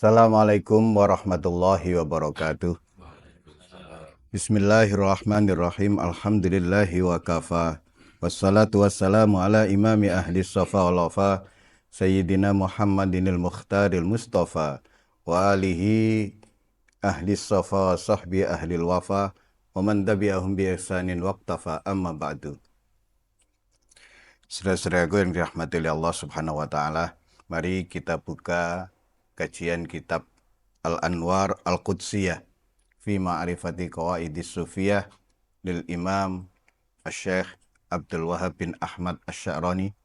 Assalamualaikum warahmatullahi wabarakatuh. Bismillahirrahmanirrahim. Alhamdulillahi wa kafa. Wassalatu wassalamu ala imami ahli safa wal wafa Sayyidina Muhammadinil Mukhtaril Mustafa wa alihi ahli safa wa sahbi ahli wafa wa man tabi'ahum bi ihsanin waqtafa amma ba'du. Saudara-saudaraku yang dirahmati oleh Allah Subhanahu wa taala, mari kita buka kajian kitab Al-Anwar Al-Qudsiyah fi Ma'rifati Qawaidis Sufiyah lil Imam Asy-Syaikh Abdul Wahab bin Ahmad Asy-Sya'rani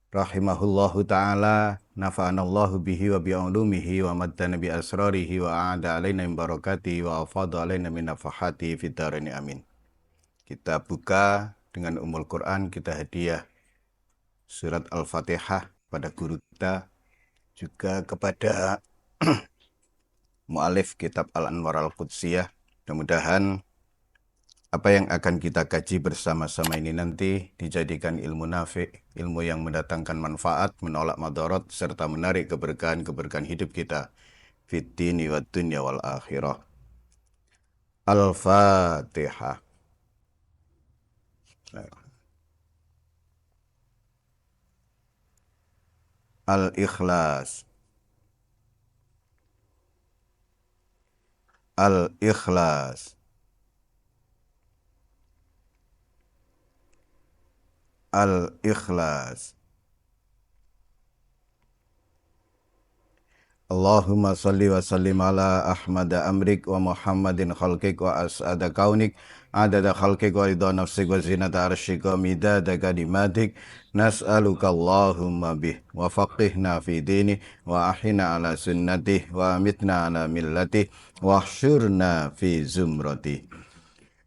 rahimahullahu ta'ala, nafa'anallahu bihi wa bi'ulumihi wa maddana bi asrarihi wa a'ada alaina min barakatihi wa afadha alaina min nafahatihi fid dharain amin. Kita buka dengan Ummul Quran, kita hadiah surat Al-Fatihah pada guru kita, juga kepada mu'alif kitab Al-Anwar Al-Qudsiyah. Mudah-mudahan apa yang akan kita kaji bersama-sama ini nanti dijadikan ilmu nafi', ilmu yang mendatangkan manfaat, menolak madarat, serta menarik keberkahan-keberkahan hidup kita fid dini wad dunya wal akhirah. Al-Fatihah. Al-Ikhlas. Al-Ikhlas. Al-Ikhlas. Allahumma salli wa sallim ala Ahmad amrik wa Muhammadin khalqik wa as'ada kaunik adada khalqik wa ridha nafsik wa zinata arsyik wa midada kalimatik. Nas'aluka Allahumma bih wa faqihna fi dini wa ahina ala sunnatih wa amitna ala millatih wa ahsyurna fi zumratih.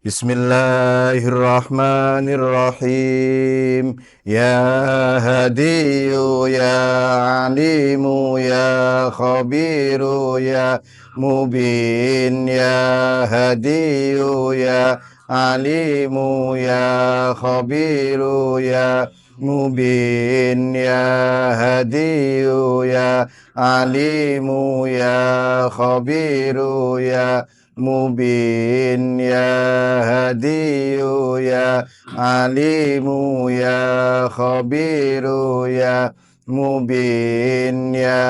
Bismillahirrahmanirrahim. Ya hadiyu ya alimu ya khabiru ya mubin. Ya hadiyu ya alimu ya khabiru ya mubin. Ya hadiyu ya alimu ya khabiru ya mubin. Ya hadiyu ya alimu ya khabiru ya mubin. Ya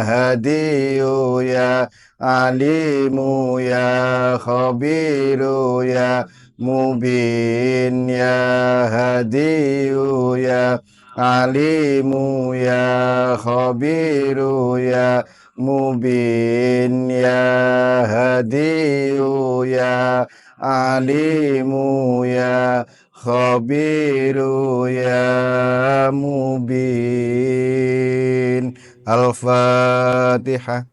hadiyu ya alimu ya khabiru ya mubin. Ya hadiyu ya alimu ya khabiru ya mubin. Ya hadiyu ya alimu ya khabiru ya mubin. Al-Fatihah.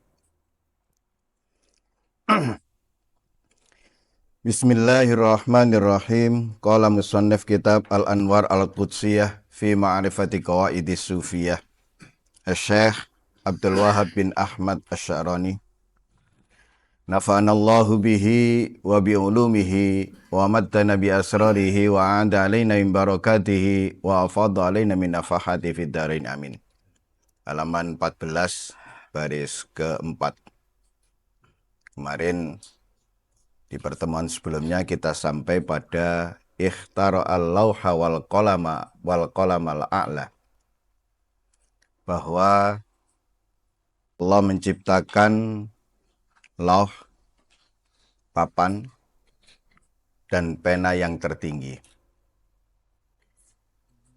Bismillahirrahmanirrahim. Qala musannif kitab Al-Anwar Al-Qudsiyah fi Ma'rifati Qawaidis Sufiyah Asy-Syaikh Abdul Wahab bin Ahmad Asy-Sya'rani nafa'anallahu bihi wa bi'ulumihi wa maddana bi asrarihi wa a'ada alaina min barakatihi wa afadha alaina min nafahati fid dharain amin. Halaman 14 baris keempat. Kemarin di pertemuan sebelumnya kita sampai pada ikhtara al-lauha wal qalamal a'la, bahwa Allah menciptakan lauh, papan, dan pena yang tertinggi.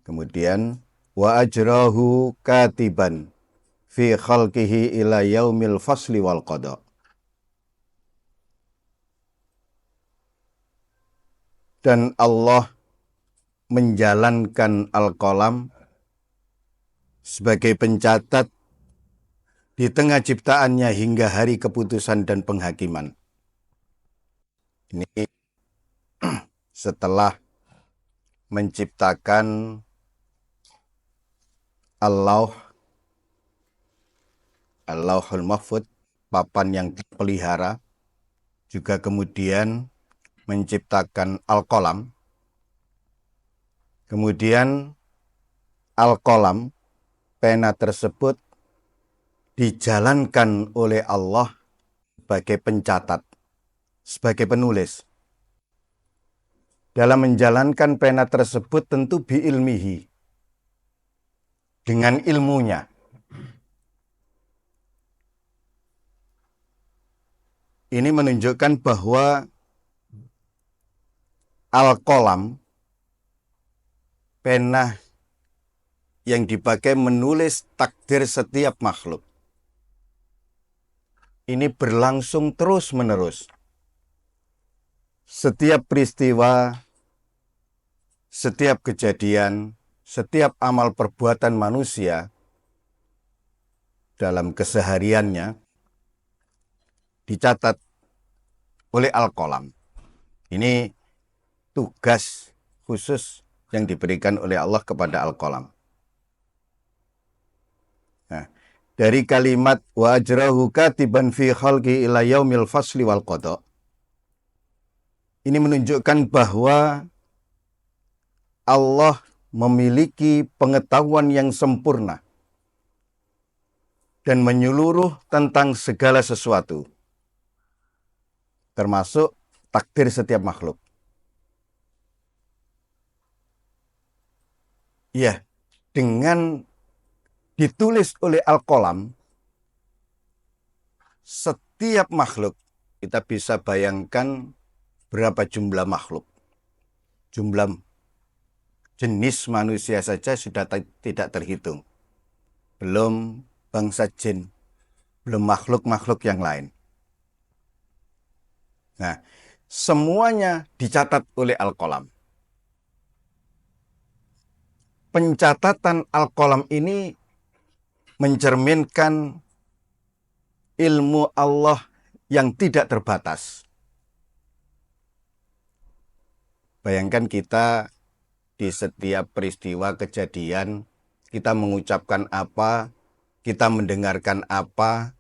Kemudian wa ajrahu katiban fi khalqihi ila yaumil fasli wal qada. Dan Allah menjalankan al-qalam sebagai pencatat di tengah ciptaannya hingga hari keputusan dan penghakiman. Ini setelah menciptakan Allahul Mahfud, papan yang dipelihara, juga kemudian menciptakan al-qalam. Kemudian al-qalam, pena tersebut dijalankan oleh Allah sebagai pencatat, sebagai penulis. Dalam menjalankan pena tersebut tentu biilmihi, dengan ilmunya. Ini menunjukkan bahwa al-qalam, pena yang dipakai menulis takdir setiap makhluk, ini berlangsung terus-menerus. Setiap peristiwa, setiap kejadian, setiap amal perbuatan manusia dalam kesehariannya dicatat oleh al-qalam. Ini tugas khusus yang diberikan oleh Allah kepada al-qalam. Nah, dari kalimat wa ajrahu katiban fi khalqi ila yaumil fasli wal qada, ini menunjukkan bahwa Allah memiliki pengetahuan yang sempurna dan menyeluruh tentang segala sesuatu, termasuk takdir setiap makhluk. Ya, dengan ditulis oleh al-qalam, setiap makhluk, kita bisa bayangkan berapa jumlah makhluk. Jumlah jenis manusia saja sudah tidak terhitung. Belum bangsa jin, belum makhluk-makhluk yang lain. Nah, semuanya dicatat oleh al-qalam. Pencatatan al-qalam ini mencerminkan ilmu Allah yang tidak terbatas. Bayangkan kita di setiap peristiwa kejadian, kita mengucapkan apa, kita mendengarkan apa,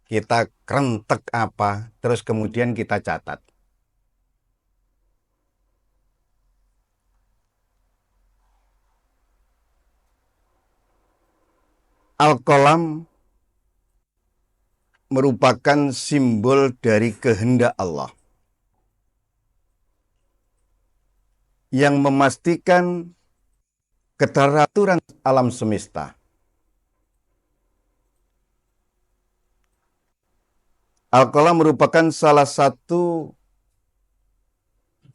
kita kerentek apa, terus kemudian kita catat. Al-qalam merupakan simbol dari kehendak Allah yang memastikan keteraturan alam semesta. Al-qalam merupakan salah satu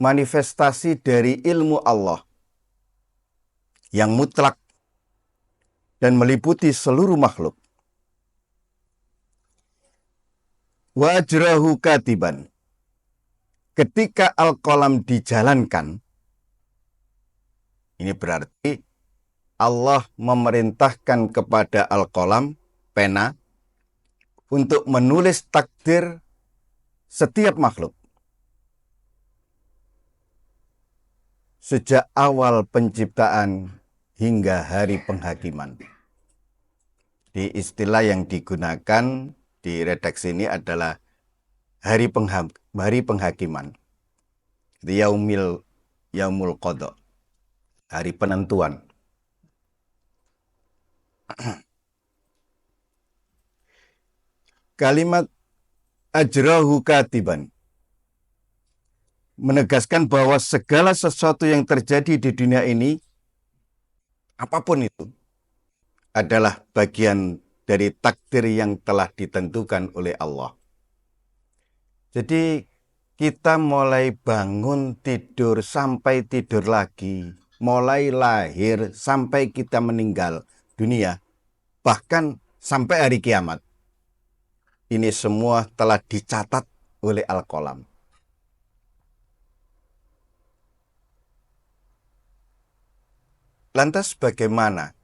manifestasi dari ilmu Allah yang mutlak dan meliputi seluruh makhluk. Wa ajrahu katiban. Ketika al-qalam dijalankan, ini berarti Allah memerintahkan kepada al-qalam, pena, untuk menulis takdir setiap makhluk. Sejak awal penciptaan hingga hari penghakiman. Di istilah yang digunakan di redaksi ini adalah hari penghakiman. Yaumul qada. Hari penentuan. Kalimat ajrahu katiban menegaskan bahwa segala sesuatu yang terjadi di dunia ini, apapun itu, adalah bagian dari takdir yang telah ditentukan oleh Allah. Jadi kita mulai bangun tidur sampai tidur lagi, mulai lahir sampai kita meninggal dunia, bahkan sampai hari kiamat. Ini semua telah dicatat oleh al-qalam. Lantas bagaimana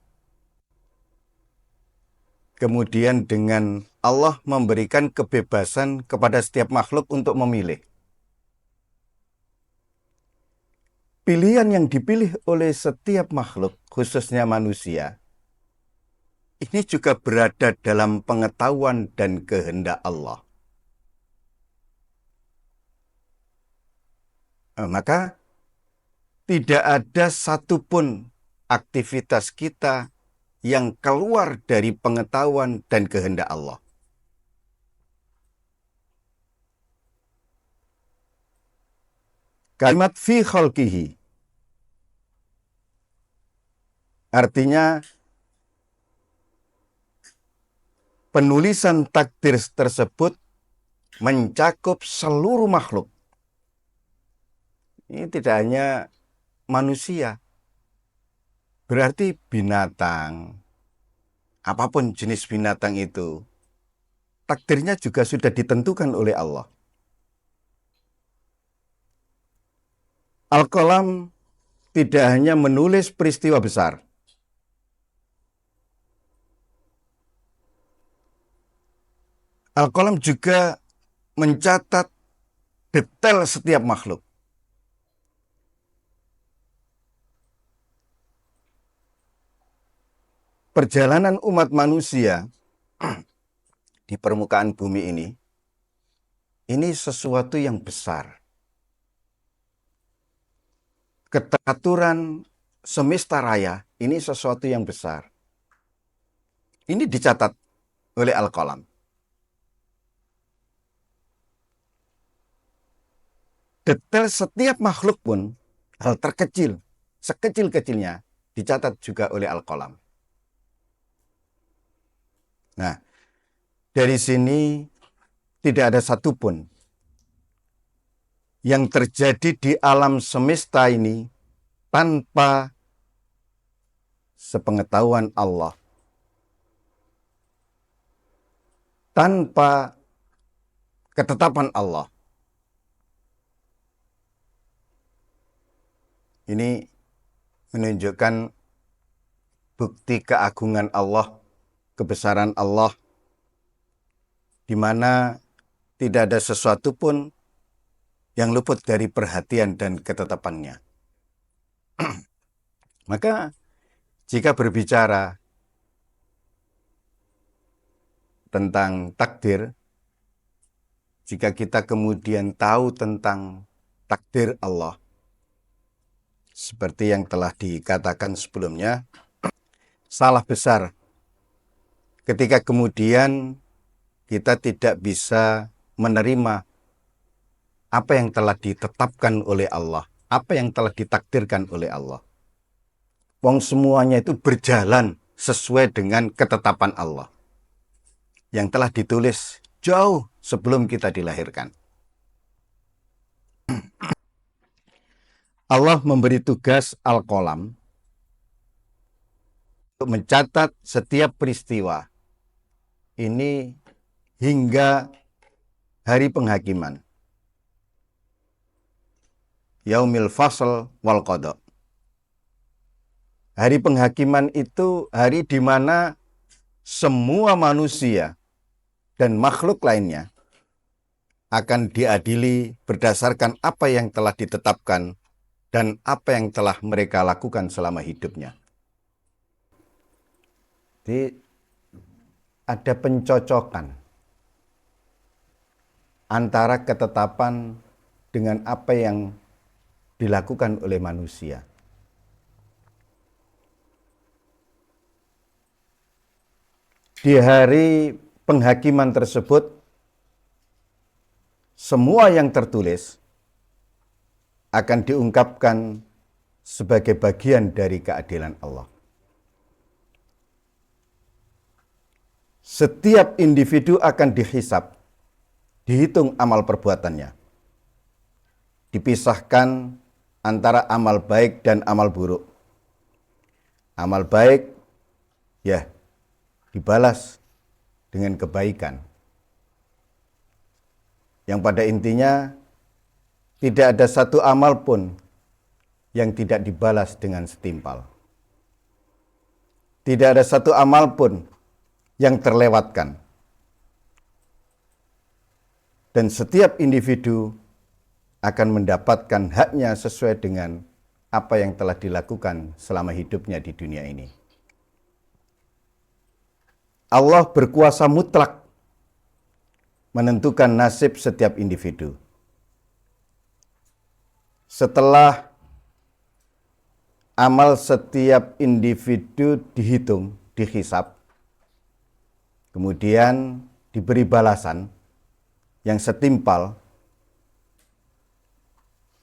kemudian dengan Allah memberikan kebebasan kepada setiap makhluk untuk memilih? Pilihan yang dipilih oleh setiap makhluk, khususnya manusia, ini juga berada dalam pengetahuan dan kehendak Allah. Maka tidak ada satupun aktivitas kita yang keluar dari pengetahuan dan kehendak Allah. Kalimat fi khalqihi artinya penulisan takdir tersebut mencakup seluruh makhluk. Ini tidak hanya manusia, berarti binatang, apapun jenis binatang itu, takdirnya juga sudah ditentukan oleh Allah. Al-Qalam tidak hanya menulis peristiwa besar, Al-Qalam juga mencatat detail setiap makhluk. Perjalanan umat manusia di permukaan bumi ini sesuatu yang besar. Keteraturan semesta raya ini sesuatu yang besar. Ini dicatat oleh Al-Qalam. Detail setiap makhluk pun, hal terkecil, sekecil-kecilnya, dicatat juga oleh Al-Qalam. Nah, dari sini tidak ada satupun yang terjadi di alam semesta ini tanpa sepengetahuan Allah, tanpa ketetapan Allah. Ini menunjukkan bukti keagungan Allah, kebesaran Allah, di mana tidak ada sesuatu pun yang luput dari perhatian dan ketetapannya. Maka jika berbicara tentang takdir, jika kita kemudian tahu tentang takdir Allah, seperti yang telah dikatakan sebelumnya, salah besar ketika kemudian kita tidak bisa menerima apa yang telah ditetapkan oleh Allah, apa yang telah ditakdirkan oleh Allah. Wong semuanya itu berjalan sesuai dengan ketetapan Allah yang telah ditulis jauh sebelum kita dilahirkan. Allah memberi tugas Al-Qalam untuk mencatat setiap peristiwa ini hingga hari penghakiman. Yaumil Fasl wal Qada. Hari penghakiman itu hari di mana semua manusia dan makhluk lainnya akan diadili berdasarkan apa yang telah ditetapkan dan apa yang telah mereka lakukan selama hidupnya. Jadi ada pencocokan antara ketetapan dengan apa yang dilakukan oleh manusia. Di hari penghakiman tersebut, semua yang tertulis akan diungkapkan sebagai bagian dari keadilan Allah. Setiap individu akan dihisab, dihitung amal perbuatannya. Dipisahkan antara amal baik dan amal buruk. Amal baik, ya, dibalas dengan kebaikan. Yang pada intinya, tidak ada satu amal pun yang tidak dibalas dengan setimpal. Tidak ada satu amal pun yang terlewatkan. Dan setiap individu akan mendapatkan haknya sesuai dengan apa yang telah dilakukan selama hidupnya di dunia ini. Allah berkuasa mutlak menentukan nasib setiap individu. Setelah amal setiap individu dihitung, dihisab, kemudian diberi balasan yang setimpal,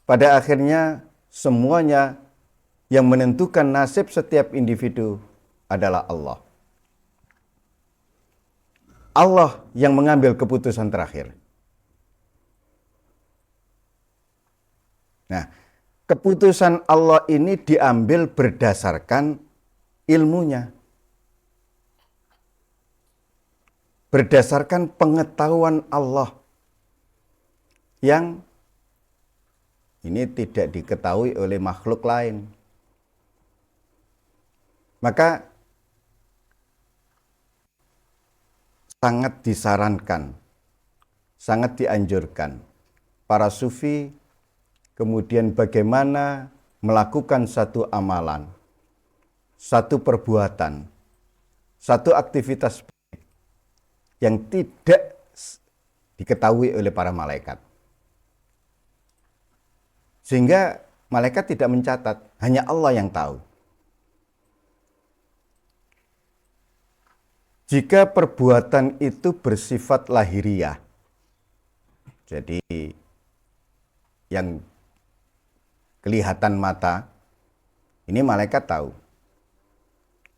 pada akhirnya semuanya yang menentukan nasib setiap individu adalah Allah. Allah yang mengambil keputusan terakhir. Nah, keputusan Allah ini diambil berdasarkan ilmunya. Berdasarkan pengetahuan Allah yang ini tidak diketahui oleh makhluk lain. Maka sangat disarankan, sangat dianjurkan para sufi kemudian bagaimana melakukan satu amalan, satu perbuatan, satu aktivitas yang tidak diketahui oleh para malaikat. Sehingga malaikat tidak mencatat, hanya Allah yang tahu. Jika perbuatan itu bersifat lahiriah, jadi yang kelihatan mata, ini malaikat tahu.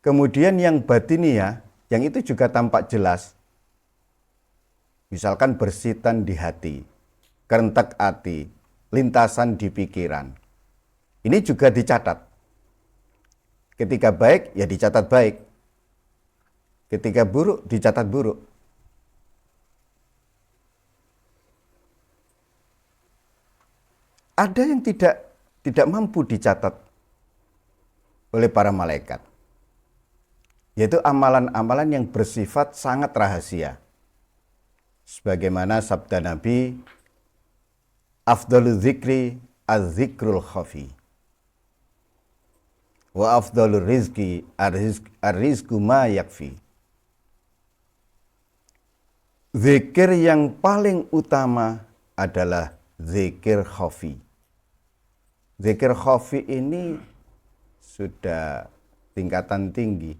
Kemudian yang batiniah, yang itu juga tampak jelas, misalkan bersitan di hati, kerentek hati, lintasan di pikiran. Ini juga dicatat. Ketika baik, ya dicatat baik. Ketika buruk, dicatat buruk. Ada yang tidak mampu dicatat oleh para malaikat, yaitu amalan-amalan yang bersifat sangat rahasia. Sebagaimana sabda Nabi, afdalu dzikri az-zikrul khafi, wa afdalu rizki ar-rizku ma yakfi. Zikir yang paling utama adalah zikir khafi. Zikir khafi ini sudah tingkatan tinggi.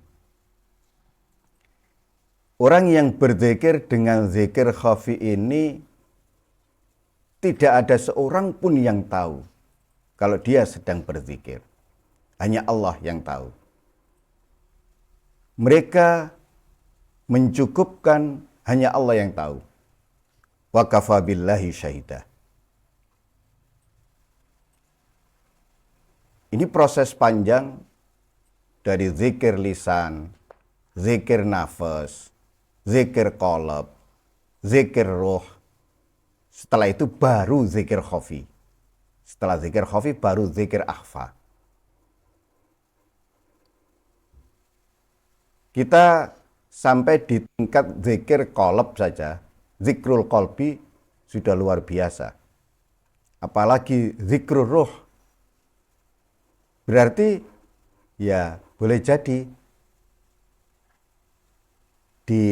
Orang yang berzikir dengan zikir khafi ini tidak ada seorang pun yang tahu kalau dia sedang berzikir. Hanya Allah yang tahu. Mereka mencukupkan, hanya Allah yang tahu. Wa kafa billahi syahidah. Ini proses panjang dari zikir lisan, zikir nafas, zikir qalb, zikir ruh. Setelah itu baru zikir khafi. Setelah zikir khafi baru zikir akhfa. Kita sampai di tingkat zikir qalb saja, zikrul qalbi sudah luar biasa. Apalagi zikrul ruh. Berarti ya boleh jadi di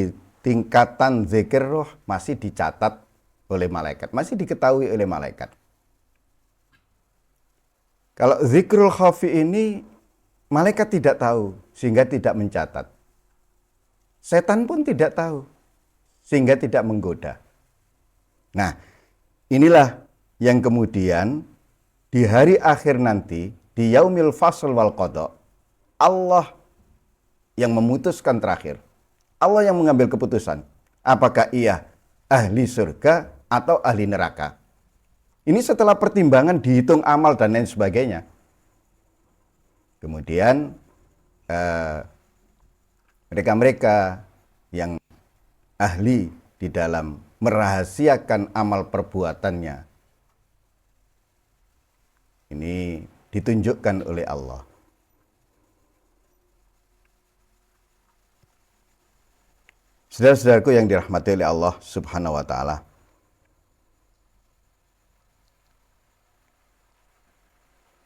tingkatan zikir ruh masih dicatat oleh malaikat, masih diketahui oleh malaikat. Kalau zikrul khafi ini malaikat tidak tahu sehingga tidak mencatat. Setan pun tidak tahu sehingga tidak menggoda. Nah, inilah yang kemudian di hari akhir nanti, di yaumil fasl wal qada, Allah yang memutuskan terakhir. Allah yang mengambil keputusan. Apakah ia ahli surga atau ahli neraka. Ini setelah pertimbangan dihitung amal dan lain sebagainya. Kemudian mereka-mereka yang ahli di dalam merahasiakan amal perbuatannya, ini ditunjukkan oleh Allah. Saudara-saudaraku yang dirahmati oleh Allah Subhanahu wa taala.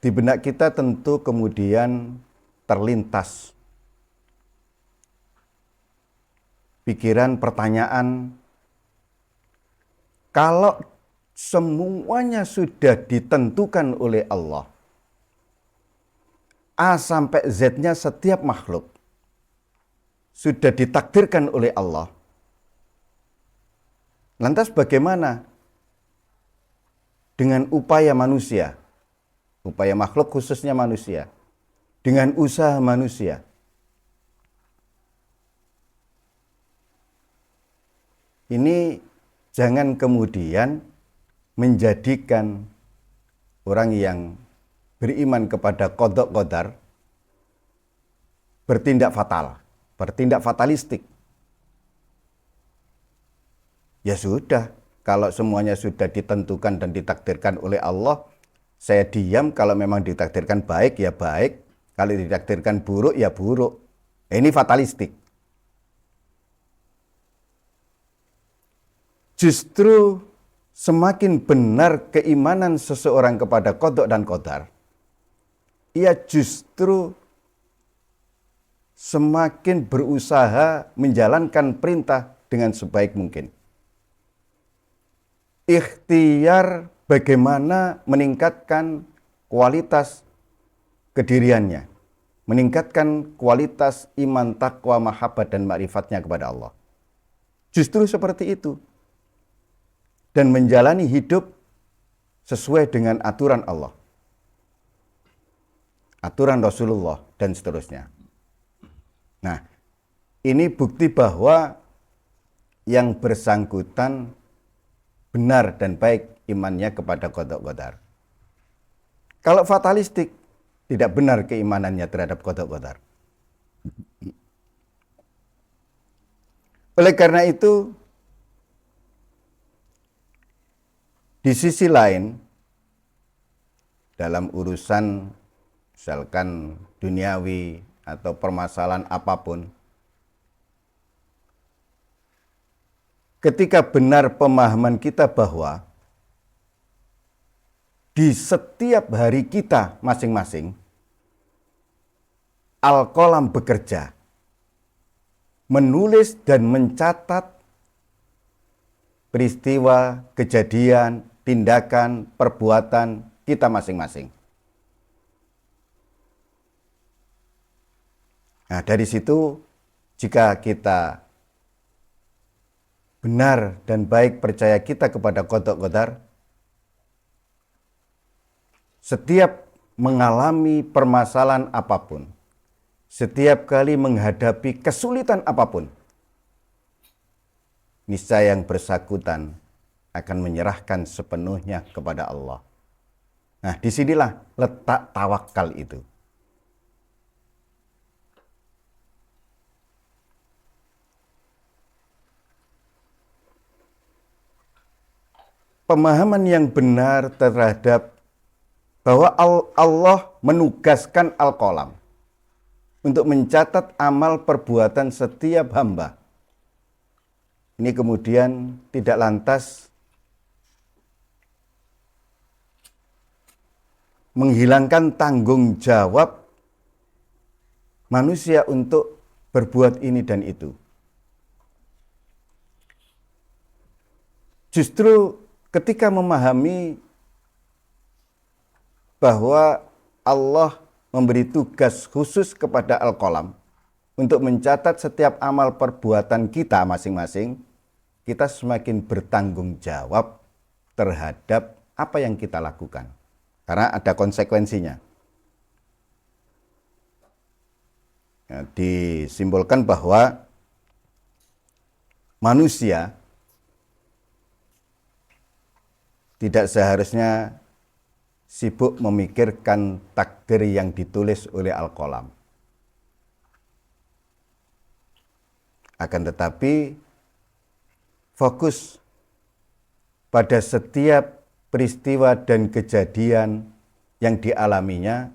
Di benak kita tentu kemudian terlintas pikiran, pertanyaan, kalau semuanya sudah ditentukan oleh Allah, A sampai Z-nya setiap makhluk, sudah ditakdirkan oleh Allah, lantas bagaimana dengan upaya manusia, upaya makhluk khususnya manusia, dengan usaha manusia? Ini jangan kemudian menjadikan orang yang beriman kepada qadha qadar bertindak fatal, bertindak fatalistik. Ya sudah, kalau semuanya sudah ditentukan dan ditakdirkan oleh Allah, saya diam. Kalau memang ditakdirkan baik, ya baik. Kalau ditakdirkan buruk, ya buruk. Ini fatalistik. Justru semakin benar keimanan seseorang kepada qadha dan qadar, ia justru semakin berusaha menjalankan perintah dengan sebaik mungkin. Ikhtiar bagaimana meningkatkan kualitas kediriannya, meningkatkan kualitas iman, takwa, mahabbah, dan ma'rifatnya kepada Allah. Justru seperti itu. Dan menjalani hidup sesuai dengan aturan Allah, aturan Rasulullah, dan seterusnya. Nah, ini bukti bahwa yang bersangkutan benar dan baik imannya kepada qadha qadar. Kalau fatalistik, tidak benar keimanannya terhadap qadha qadar. Oleh karena itu, di sisi lain, dalam urusan misalkan duniawi atau permasalahan apapun, ketika benar pemahaman kita bahwa di setiap hari kita masing-masing, Al-Qalam bekerja, menulis dan mencatat peristiwa, kejadian, tindakan, perbuatan kita masing-masing. Nah, dari situ jika kita benar dan baik percaya kita kepada qadha qadar, setiap mengalami permasalahan apapun, setiap kali menghadapi kesulitan apapun, niscaya yang bersangkutan akan menyerahkan sepenuhnya kepada Allah. Nah, disinilah letak tawakal itu. Pemahaman yang benar terhadap bahwa Allah menugaskan Al-Qalam untuk mencatat amal perbuatan setiap hamba. Ini kemudian tidak lantas menghilangkan tanggung jawab manusia untuk berbuat ini dan itu. Justru ketika memahami bahwa Allah memberi tugas khusus kepada Al-Qalam untuk mencatat setiap amal perbuatan kita masing-masing, kita semakin bertanggung jawab terhadap apa yang kita lakukan. Karena ada konsekuensinya. Ya, disimbolkan bahwa manusia tidak seharusnya sibuk memikirkan takdir yang ditulis oleh Al-Qalam. Akan tetapi fokus pada setiap peristiwa dan kejadian yang dialaminya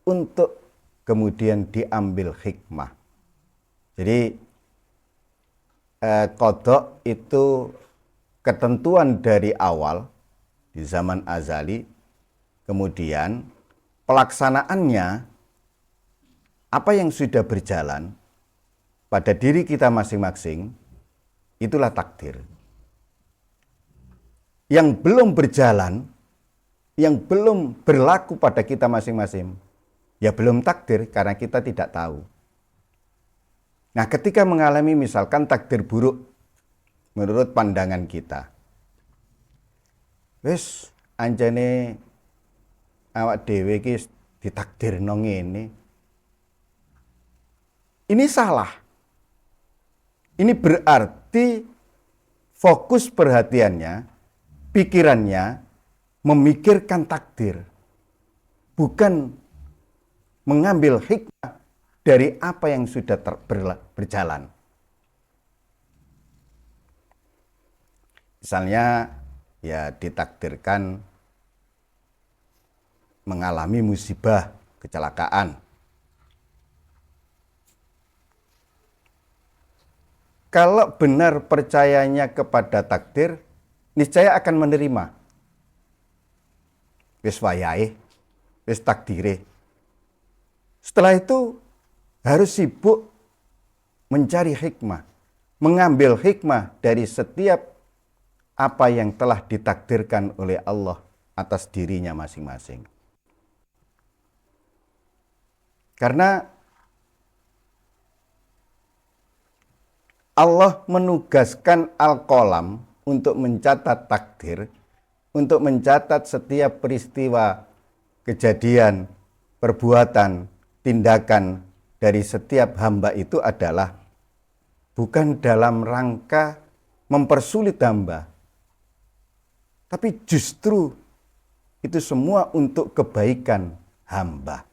untuk kemudian diambil hikmah. Jadi qadha itu ketentuan dari awal di zaman azali, kemudian pelaksanaannya apa yang sudah berjalan pada diri kita masing-masing, itulah takdir. Yang belum berjalan, yang belum berlaku pada kita masing-masing, ya belum takdir karena kita tidak tahu. Nah, ketika mengalami misalkan takdir buruk menurut pandangan kita, wis anjane awak dhewe iki ditakdirno ngene. Ini salah. Ini berarti fokus perhatiannya, pikirannya memikirkan takdir, bukan mengambil hikmah dari apa yang sudah berjalan. Misalnya ya ditakdirkan mengalami musibah, kecelakaan. Kalau benar percayanya kepada takdir, niscaya akan menerima. Wis wayahe, wis takdire. Setelah itu harus sibuk mencari hikmah, mengambil hikmah dari setiap apa yang telah ditakdirkan oleh Allah atas dirinya masing-masing. Karena Allah menugaskan Al-Qalam untuk mencatat takdir, untuk mencatat setiap peristiwa, kejadian, perbuatan, tindakan dari setiap hamba itu adalah bukan dalam rangka mempersulit hamba, tapi justru itu semua untuk kebaikan hamba.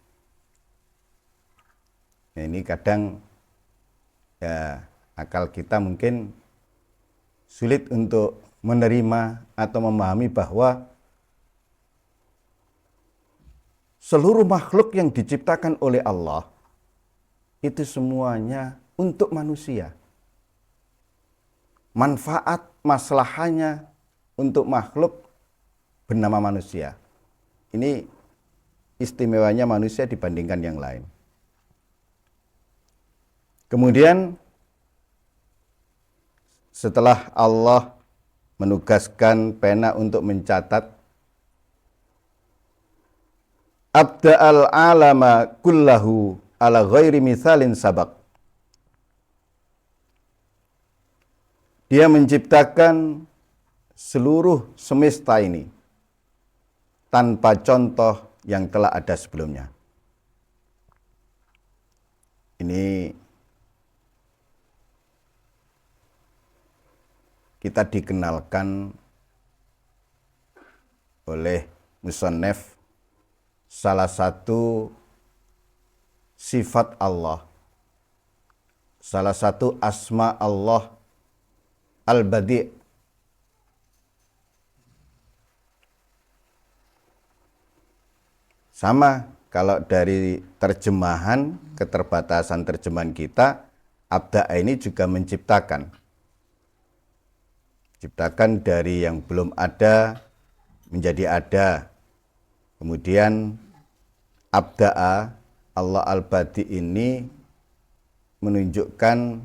Nah, ini kadang ya akal kita mungkin sulit untuk menerima atau memahami bahwa seluruh makhluk yang diciptakan oleh Allah itu semuanya untuk manusia. Manfaat maslahannya untuk makhluk bernama manusia. Ini istimewanya manusia dibandingkan yang lain. Kemudian setelah Allah menugaskan pena untuk mencatat, abda'al alama kullahu ala ghairi mithalin sabak. Dia menciptakan seluruh semesta ini tanpa contoh yang telah ada sebelumnya. Ini kita dikenalkan oleh musannaf salah satu sifat Allah, salah satu asma Allah Al-Badi'. Sama kalau dari terjemahan, keterbatasan terjemahan kita, abda' ini juga menciptakan. Ciptakan dari yang belum ada menjadi ada. Kemudian abda'a, Allah Al-Badi' ini menunjukkan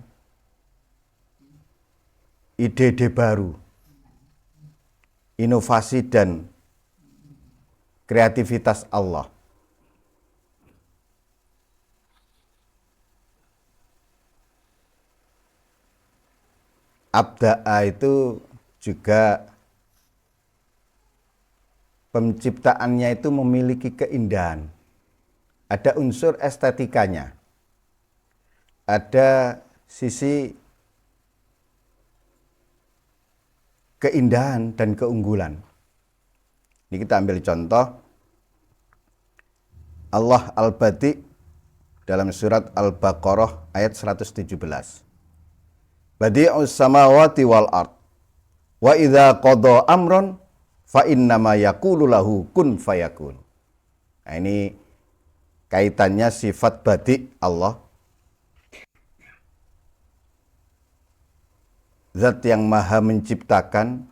ide-ide baru, inovasi dan kreativitas Allah. Abda'a itu juga penciptaannya itu memiliki keindahan. Ada unsur estetikanya. Ada sisi keindahan dan keunggulan. Ini kita ambil contoh. Allah Al-Badi' dalam surat Al-Baqarah ayat 117. Badi'us samawati wal ard. Wa idza qada amron fa innama yaqulu lahu kun fayakun. Nah, ini kaitannya sifat badi' Allah. Zat yang maha menciptakan,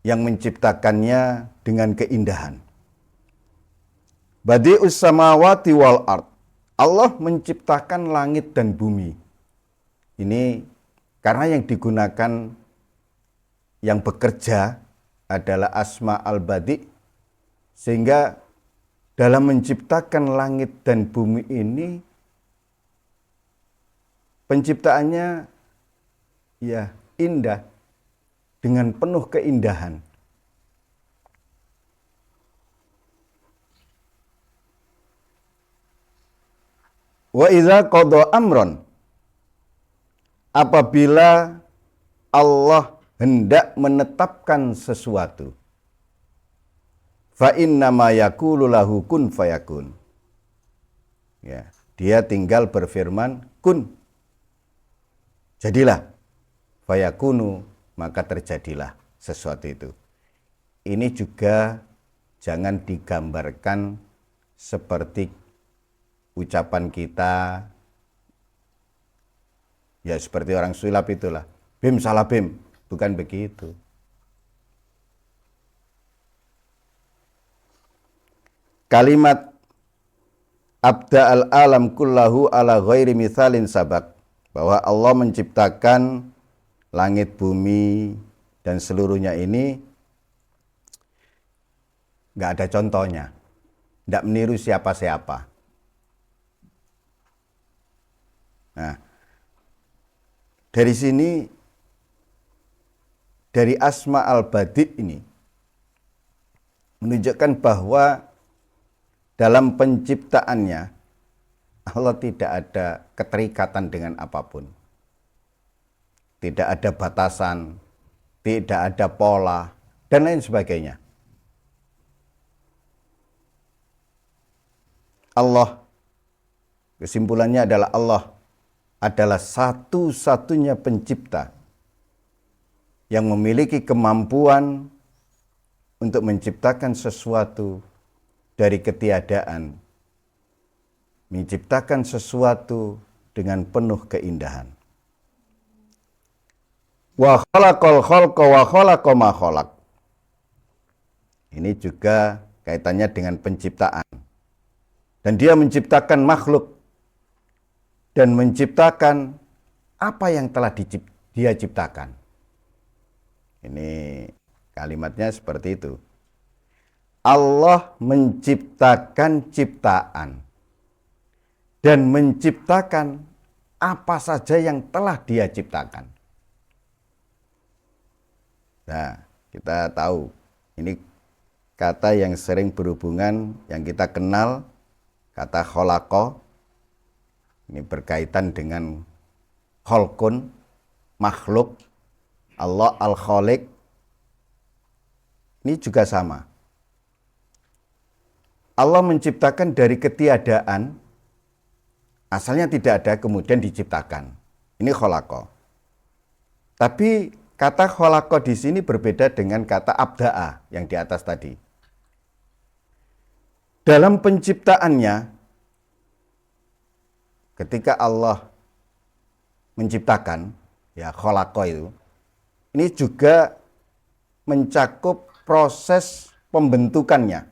yang menciptakannya dengan keindahan. Badi'us samawati wal ard. Allah menciptakan langit dan bumi. Ini karena yang digunakan, yang bekerja adalah asma al-badi', sehingga dalam menciptakan langit dan bumi ini Penciptaannya ya indah, dengan penuh keindahan. Wa idza qada amron, apabila Allah hendak menetapkan sesuatu, fa innama yaqulu lahu kun fayakun. Ya, dia tinggal berfirman kun. Jadilah. Fayakunu, maka terjadilah sesuatu itu. Ini juga jangan digambarkan seperti ucapan kita, ya seperti orang sulap itulah, bim salah bim, bukan begitu. Kalimat abda al-alam kullahu ala ghairi mithalin sabak, bahwa Allah menciptakan langit bumi dan seluruhnya ini nggak ada contohnya, nggak meniru siapa-siapa. Nah, dari sini, dari Asma al-Badi ini menunjukkan bahwa dalam penciptaannya Allah tidak ada keterikatan dengan apapun. Tidak ada batasan, tidak ada pola, dan lain sebagainya. Allah, kesimpulannya adalah Allah adalah satu-satunya pencipta yang memiliki kemampuan untuk menciptakan sesuatu dari ketiadaan, menciptakan sesuatu dengan penuh keindahan. Wa khalaqal khalqa wa khalaqa ma khalaq. Ini juga kaitannya dengan penciptaan. Dan dia menciptakan makhluk dan menciptakan apa yang telah dia ciptakan. Ini kalimatnya seperti itu. Allah menciptakan ciptaan dan menciptakan apa saja yang telah dia ciptakan. Nah, kita tahu ini kata yang sering berhubungan, yang kita kenal, kata khalaqa. Ini berkaitan dengan kholqun, makhluk, Allah al-khaliq. Ini juga sama. Allah menciptakan dari ketiadaan, asalnya tidak ada, kemudian diciptakan. Ini khalaqa. Tapi kata khalaqa di sini berbeda dengan kata abda'a yang di atas tadi. Dalam penciptaannya, ketika Allah menciptakan, ya khalaqa itu, ini juga mencakup proses pembentukannya,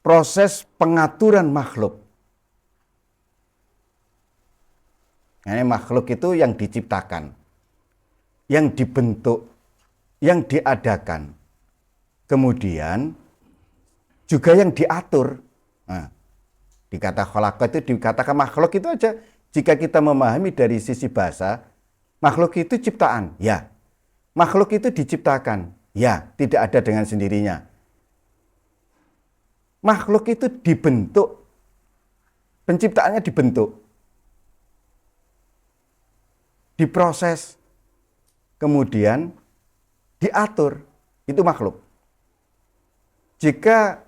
proses pengaturan makhluk. Ini makhluk itu yang diciptakan, yang dibentuk, yang diadakan, kemudian juga yang diatur. Nah, dikata khalaqa itu dikatakan makhluk itu aja. Jika kita memahami dari sisi bahasa, makhluk itu ciptaan, ya. Makhluk itu diciptakan, ya, tidak ada dengan sendirinya. Makhluk itu dibentuk, penciptaannya dibentuk, diproses, kemudian diatur, itu makhluk. Jika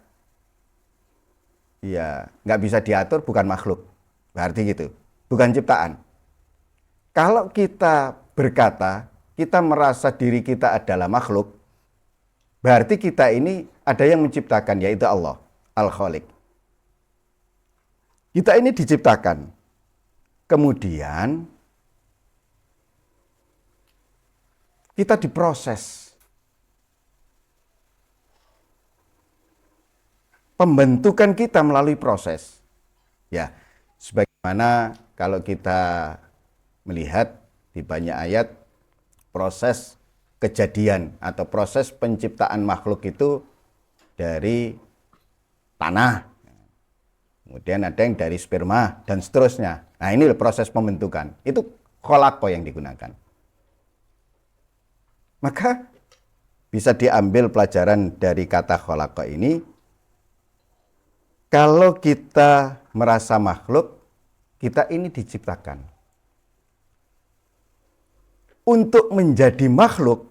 ya nggak bisa diatur, bukan makhluk, berarti gitu, bukan ciptaan. Kalau kita berkata, kita merasa diri kita adalah makhluk, berarti kita ini ada yang menciptakan, yaitu Allah, Al-Khaliq. Kita ini diciptakan, kemudian kita diproses. Pembentukan kita melalui proses. Ya, sebagaimana kalau kita melihat di banyak ayat, proses kejadian atau proses penciptaan makhluk itu dari tanah. Kemudian ada yang dari sperma dan seterusnya. Nah, ini proses pembentukan. Itu khalaqa yang digunakan. Maka bisa diambil pelajaran dari kata khalaqa ini. Kalau kita merasa makhluk, kita ini diciptakan. Untuk menjadi makhluk,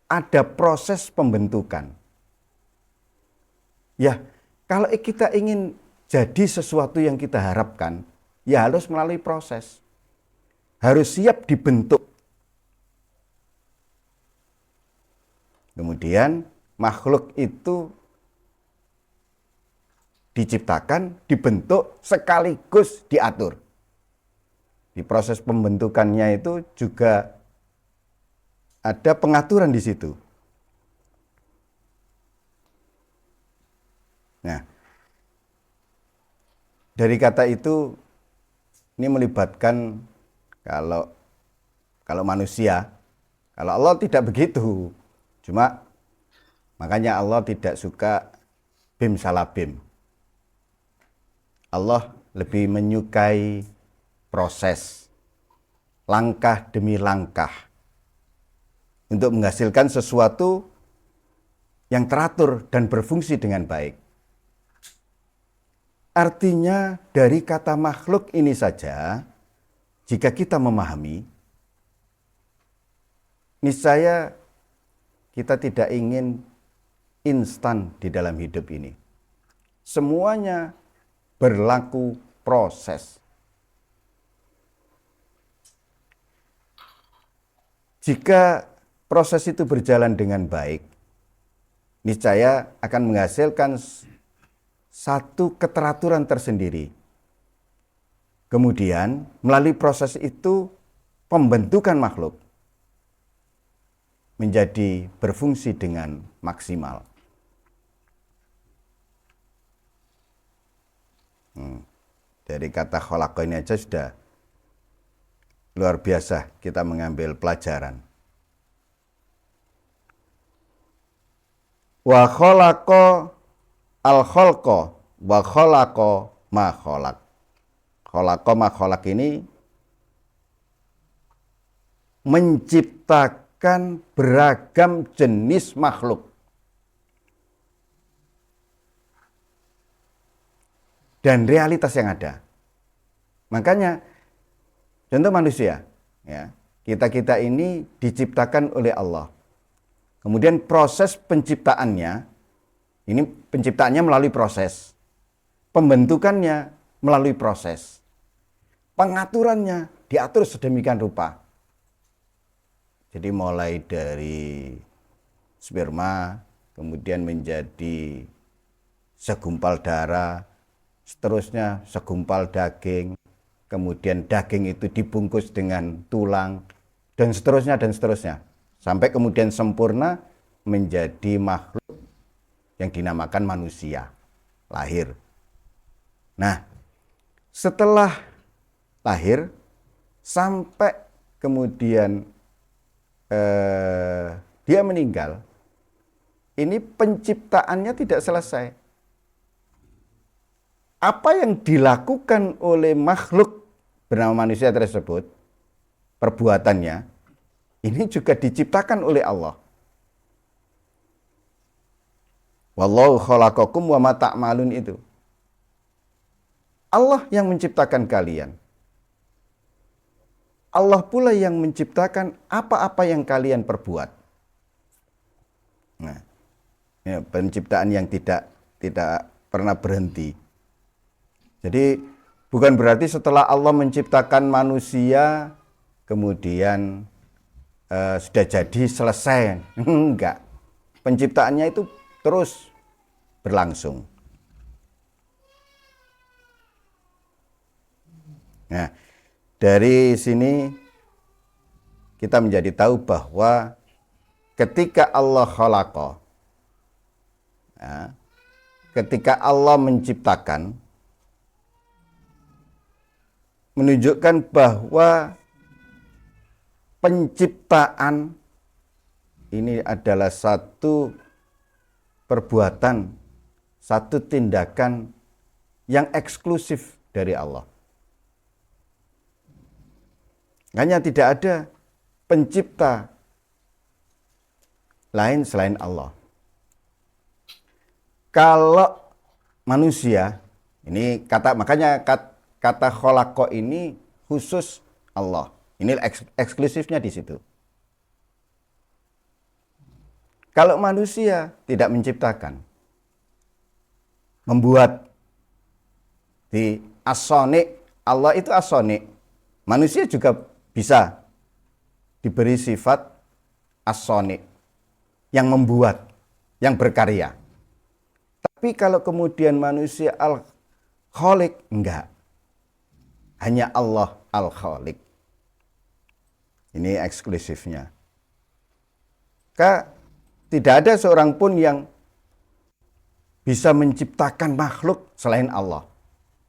ada proses pembentukan. Ya, kalau kita ingin jadi sesuatu yang kita harapkan, ya harus melalui proses. Harus siap dibentuk. Kemudian makhluk itu diciptakan, dibentuk, sekaligus diatur. Di proses pembentukannya itu juga ada pengaturan di situ. Nah, dari kata itu ini melibatkan kalau manusia, kalau Allah tidak begitu. Cuma makanya Allah tidak suka bim salah bim. Allah lebih menyukai proses, langkah demi langkah, untuk menghasilkan sesuatu yang teratur dan berfungsi dengan baik. Artinya dari kata makhluk ini saja, jika kita memahami, niscaya kita tidak ingin instan di dalam hidup ini. Semuanya berlaku proses. Jika proses itu berjalan dengan baik, niscaya akan menghasilkan satu keteraturan tersendiri. Kemudian melalui proses itu pembentukan makhluk menjadi berfungsi dengan maksimal. Dari kata khalaqa ini aja sudah luar biasa kita mengambil pelajaran. Wa khalaqa al-khalqa wa khalaqa ma khalaq. Khalaqa ma khalaq ini menciptakan beragam jenis makhluk. Dan realitas yang ada. Makanya contoh manusia, ya, kita ini diciptakan oleh Allah. Kemudian proses penciptaannya, ini penciptaannya melalui proses, pembentukannya melalui proses, pengaturannya diatur sedemikian rupa. Jadi mulai dari sperma, kemudian menjadi segumpal darah, seterusnya segumpal daging, kemudian daging itu dibungkus dengan tulang, dan seterusnya, sampai kemudian sempurna menjadi makhluk yang dinamakan manusia, lahir. Nah, setelah lahir, sampai kemudian dia meninggal, ini penciptaannya tidak selesai. Apa yang dilakukan oleh makhluk bernama manusia tersebut, perbuatannya, ini juga diciptakan oleh Allah. Wallahu khalaqakum wa ma ta'malun itu. Allah yang menciptakan kalian. Allah pula yang menciptakan apa-apa yang kalian perbuat. Nah, ya, penciptaan yang tidak pernah berhenti. Jadi bukan berarti setelah Allah menciptakan manusia kemudian sudah jadi selesai. Enggak. Penciptaannya itu terus berlangsung. Nah, dari sini kita menjadi tahu bahwa ketika Allah khalaqa, ya, ketika Allah menciptakan, menunjukkan bahwa penciptaan ini adalah satu perbuatan, satu tindakan yang eksklusif dari Allah. Hanya tidak ada pencipta lain selain Allah. Kalau manusia, ini makanya kata kholaqo ini khusus Allah. Ini eksklusifnya di situ. Kalau manusia tidak menciptakan, membuat di as-soni, Allah itu as-soni. Manusia juga bisa diberi sifat as-soni, yang membuat, yang berkarya. Tapi kalau kemudian manusia al-khaliq, enggak. Hanya Allah al-khaliq. Ini eksklusifnya. Tidak ada seorang pun yang bisa menciptakan makhluk selain Allah.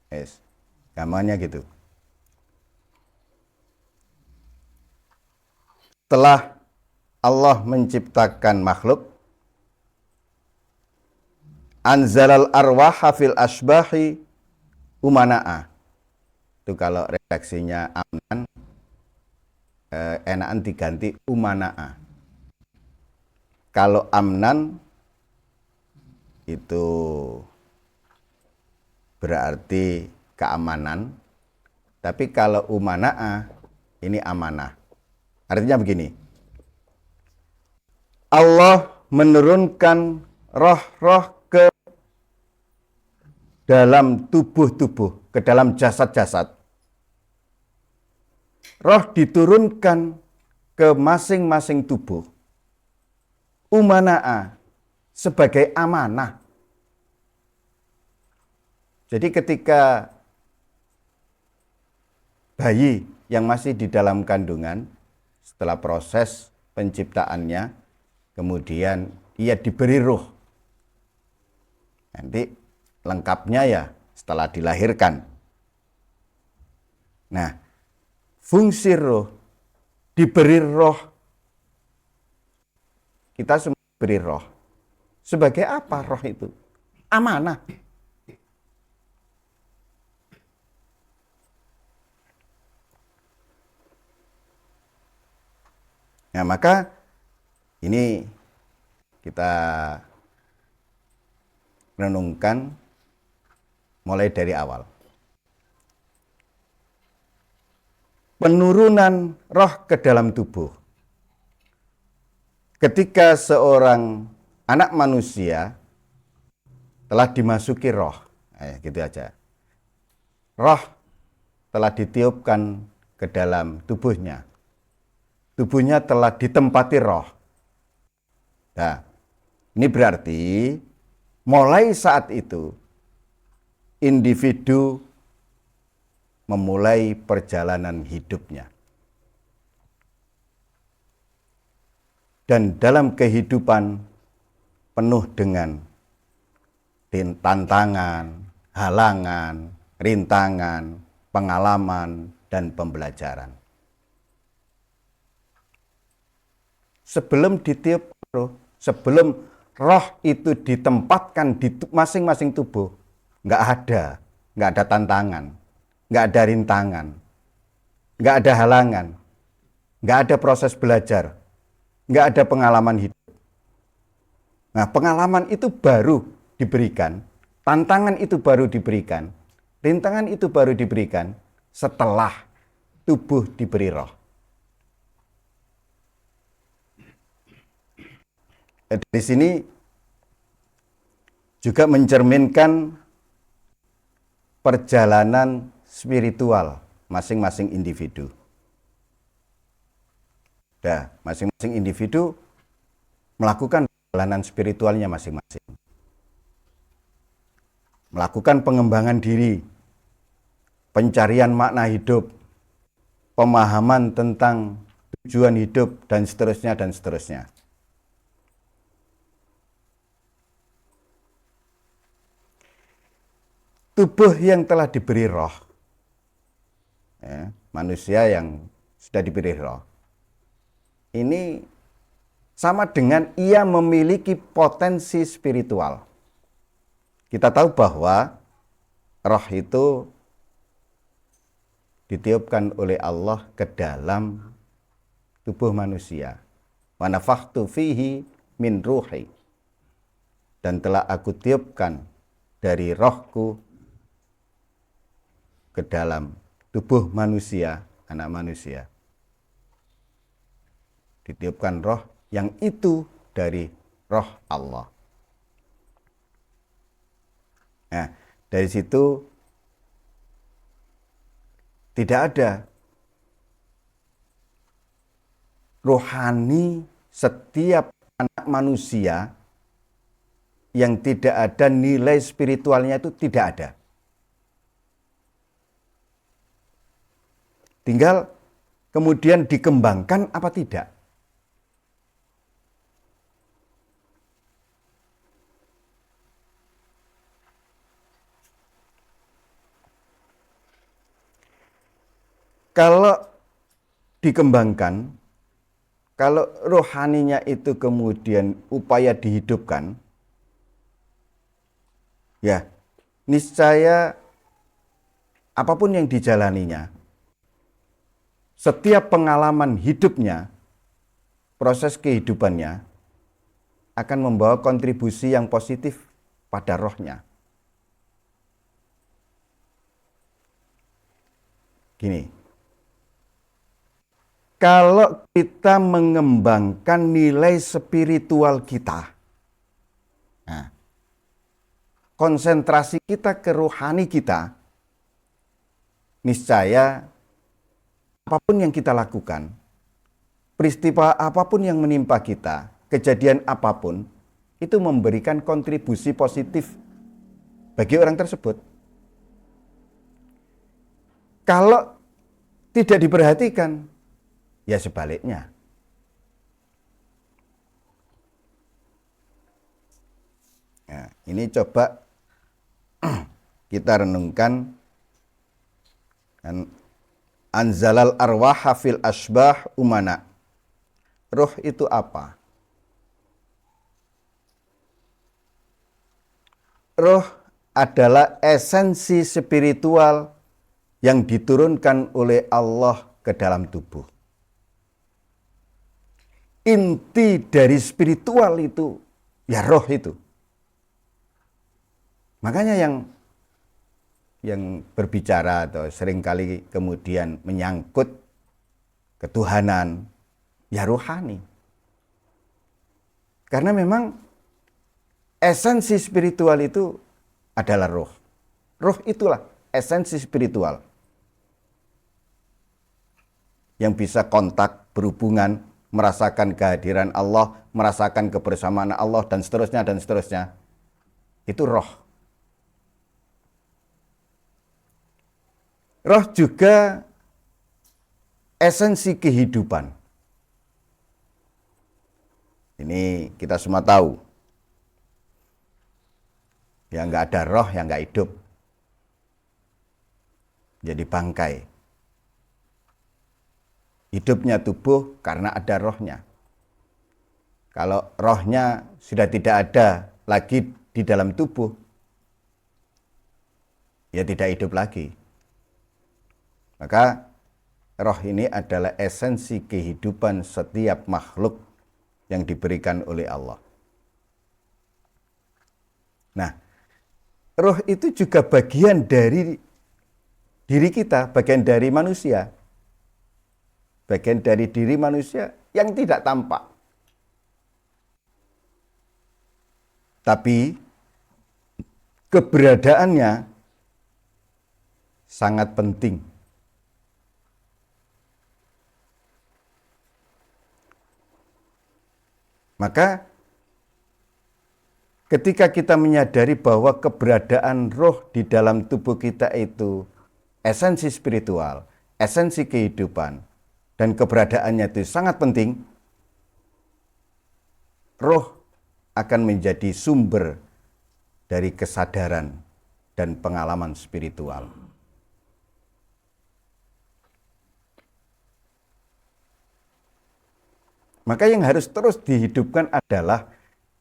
Yes. Gamanya gitu. Setelah Allah menciptakan makhluk, anzalal arwaha fil asbahi umana'a. Itu kalau redaksinya Amnan, enakan diganti umana'a. Kalau Amnan itu berarti keamanan, tapi kalau umana'a ini amanah. Artinya begini, Allah menurunkan roh-roh ke dalam tubuh-tubuh, ke dalam jasad-jasad. Roh diturunkan ke masing-masing tubuh. Umana'a sebagai amanah. Jadi ketika bayi yang masih di dalam kandungan, setelah proses penciptaannya, kemudian ia diberi ruh. Nanti lengkapnya ya setelah dilahirkan. Nah, fungsi roh, diberi roh, kita semua diberi roh. Sebagai apa roh itu? Amanah. Nah, maka ini kita renungkan mulai dari awal. Penurunan roh ke dalam tubuh. Ketika seorang anak manusia telah dimasuki roh, gitu aja. Roh telah ditiupkan ke dalam tubuhnya. Tubuhnya telah ditempati roh. Nah, ini berarti mulai saat itu individu memulai perjalanan hidupnya. Dan dalam kehidupan penuh dengan tantangan, halangan, rintangan, pengalaman, dan pembelajaran. Sebelum ditiup roh, sebelum roh itu ditempatkan di masing-masing tubuh, nggak ada tantangan, nggak ada rintangan, nggak ada halangan, nggak ada proses belajar, nggak ada pengalaman hidup. Nah, pengalaman itu baru diberikan, tantangan itu baru diberikan, rintangan itu baru diberikan setelah tubuh diberi roh. Di sini juga mencerminkan perjalanan spiritual masing-masing individu. Nah, masing-masing individu melakukan perjalanan spiritualnya masing-masing. Melakukan pengembangan diri, pencarian makna hidup, pemahaman tentang tujuan hidup, dan seterusnya, dan seterusnya. Tubuh yang telah diberi roh, manusia yang sudah diberi roh, ini sama dengan ia memiliki potensi spiritual. Kita tahu bahwa roh itu ditiupkan oleh Allah ke dalam tubuh manusia. Wa nafakhtu fihi min ruhi, dan telah aku tiupkan dari rohku ke dalam tubuh manusia, anak manusia. Ditiupkan roh yang itu dari roh Allah. Nah, dari situ tidak ada rohani setiap anak manusia yang tidak ada nilai spiritualnya, itu tidak ada. Tinggal kemudian dikembangkan apa tidak. Kalau dikembangkan, kalau rohaninya itu kemudian upaya dihidupkan, ya niscaya apapun yang dijalaninya, setiap pengalaman hidupnya, proses kehidupannya akan membawa kontribusi yang positif pada rohnya. Gini, kalau kita mengembangkan nilai spiritual kita, nah, konsentrasi kita ke rohani kita, niscaya apapun yang kita lakukan, peristiwa apapun yang menimpa kita, kejadian apapun, itu memberikan kontribusi positif bagi orang tersebut. Kalau tidak diperhatikan, ya sebaliknya. Nah, ini coba kita renungkan. Anzalal arwaha fil asbah umana. Roh itu apa? Roh adalah esensi spiritual yang diturunkan oleh Allah ke dalam tubuh. Inti dari spiritual itu, ya roh itu. Makanya yang berbicara atau seringkali kemudian menyangkut ketuhanan, ya rohani. Karena memang esensi spiritual itu adalah roh. Roh itulah esensi spiritual yang bisa kontak, berhubungan, merasakan kehadiran Allah, merasakan kebersamaan Allah, dan seterusnya, dan seterusnya. Itu roh. Roh juga esensi kehidupan. Ini kita semua tahu. Yang nggak ada roh, yang nggak hidup. Jadi bangkai. Hidupnya tubuh karena ada rohnya. Kalau rohnya sudah tidak ada lagi di dalam tubuh, ya tidak hidup lagi. Maka roh ini adalah esensi kehidupan setiap makhluk yang diberikan oleh Allah. Nah, roh itu juga bagian dari diri kita, bagian dari manusia. Bagian dari diri manusia yang tidak tampak. Tapi keberadaannya sangat penting. Maka ketika kita menyadari bahwa keberadaan roh di dalam tubuh kita itu esensi spiritual, esensi kehidupan, dan keberadaannya itu sangat penting, roh akan menjadi sumber dari kesadaran dan pengalaman spiritual. Maka yang harus terus dihidupkan adalah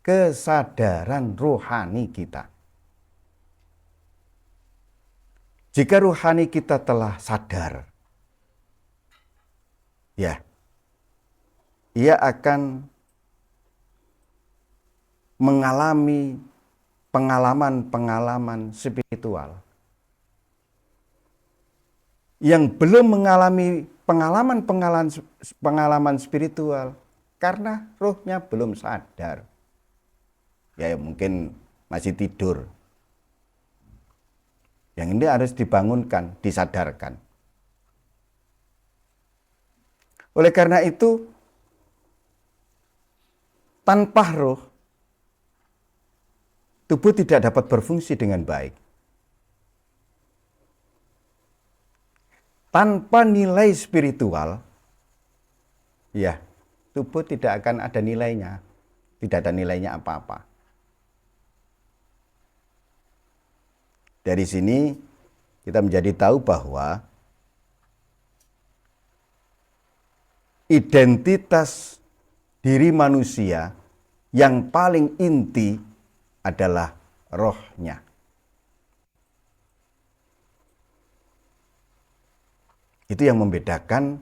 kesadaran rohani kita. Jika rohani kita telah sadar, ya, ia akan mengalami pengalaman-pengalaman spiritual. Yang belum mengalami pengalaman spiritual karena rohnya belum sadar. Ya mungkin masih tidur. Yang ini harus dibangunkan, disadarkan. Oleh karena itu, tanpa roh, tubuh tidak dapat berfungsi dengan baik. Tanpa nilai spiritual, ya, tubuh tidak akan ada nilainya. Tidak ada nilainya apa-apa. Dari sini kita menjadi tahu bahwa identitas diri manusia yang paling inti adalah rohnya. Itu yang membedakan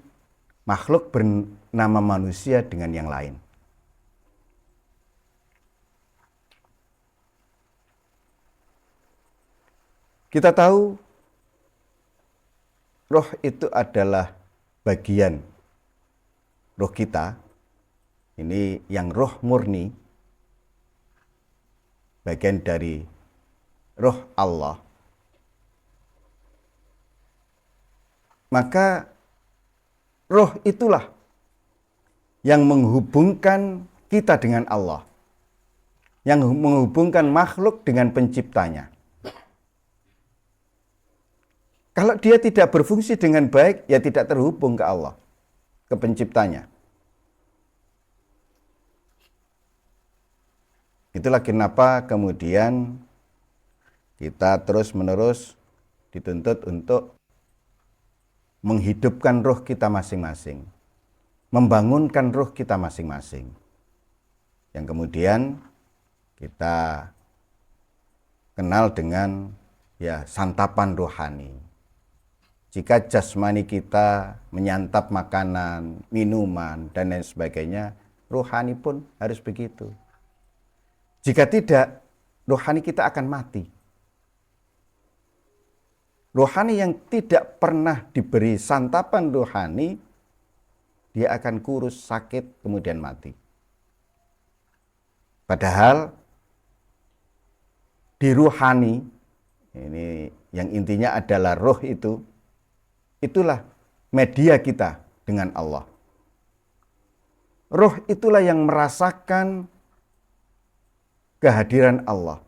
makhluk bernama manusia dengan yang lain. Kita tahu roh itu adalah bagian roh kita. Ini yang roh murni, bagian dari roh Allah. Maka roh itulah yang menghubungkan kita dengan Allah, yang menghubungkan makhluk dengan penciptanya. Kalau dia tidak berfungsi dengan baik, ya tidak terhubung ke Allah, ke penciptanya. Itulah kenapa kemudian kita terus-menerus dituntut untuk menghidupkan roh kita masing-masing, membangunkan roh kita masing-masing. Yang kemudian kita kenal dengan ya santapan rohani. Jika jasmani kita menyantap makanan, minuman, dan lain sebagainya, rohani pun harus begitu. Jika tidak, rohani kita akan mati. Rohani yang tidak pernah diberi santapan rohani, dia akan kurus, sakit, kemudian mati. Padahal di rohani, ini yang intinya adalah roh itu, itulah media kita dengan Allah. Roh itulah yang merasakan kehadiran Allah,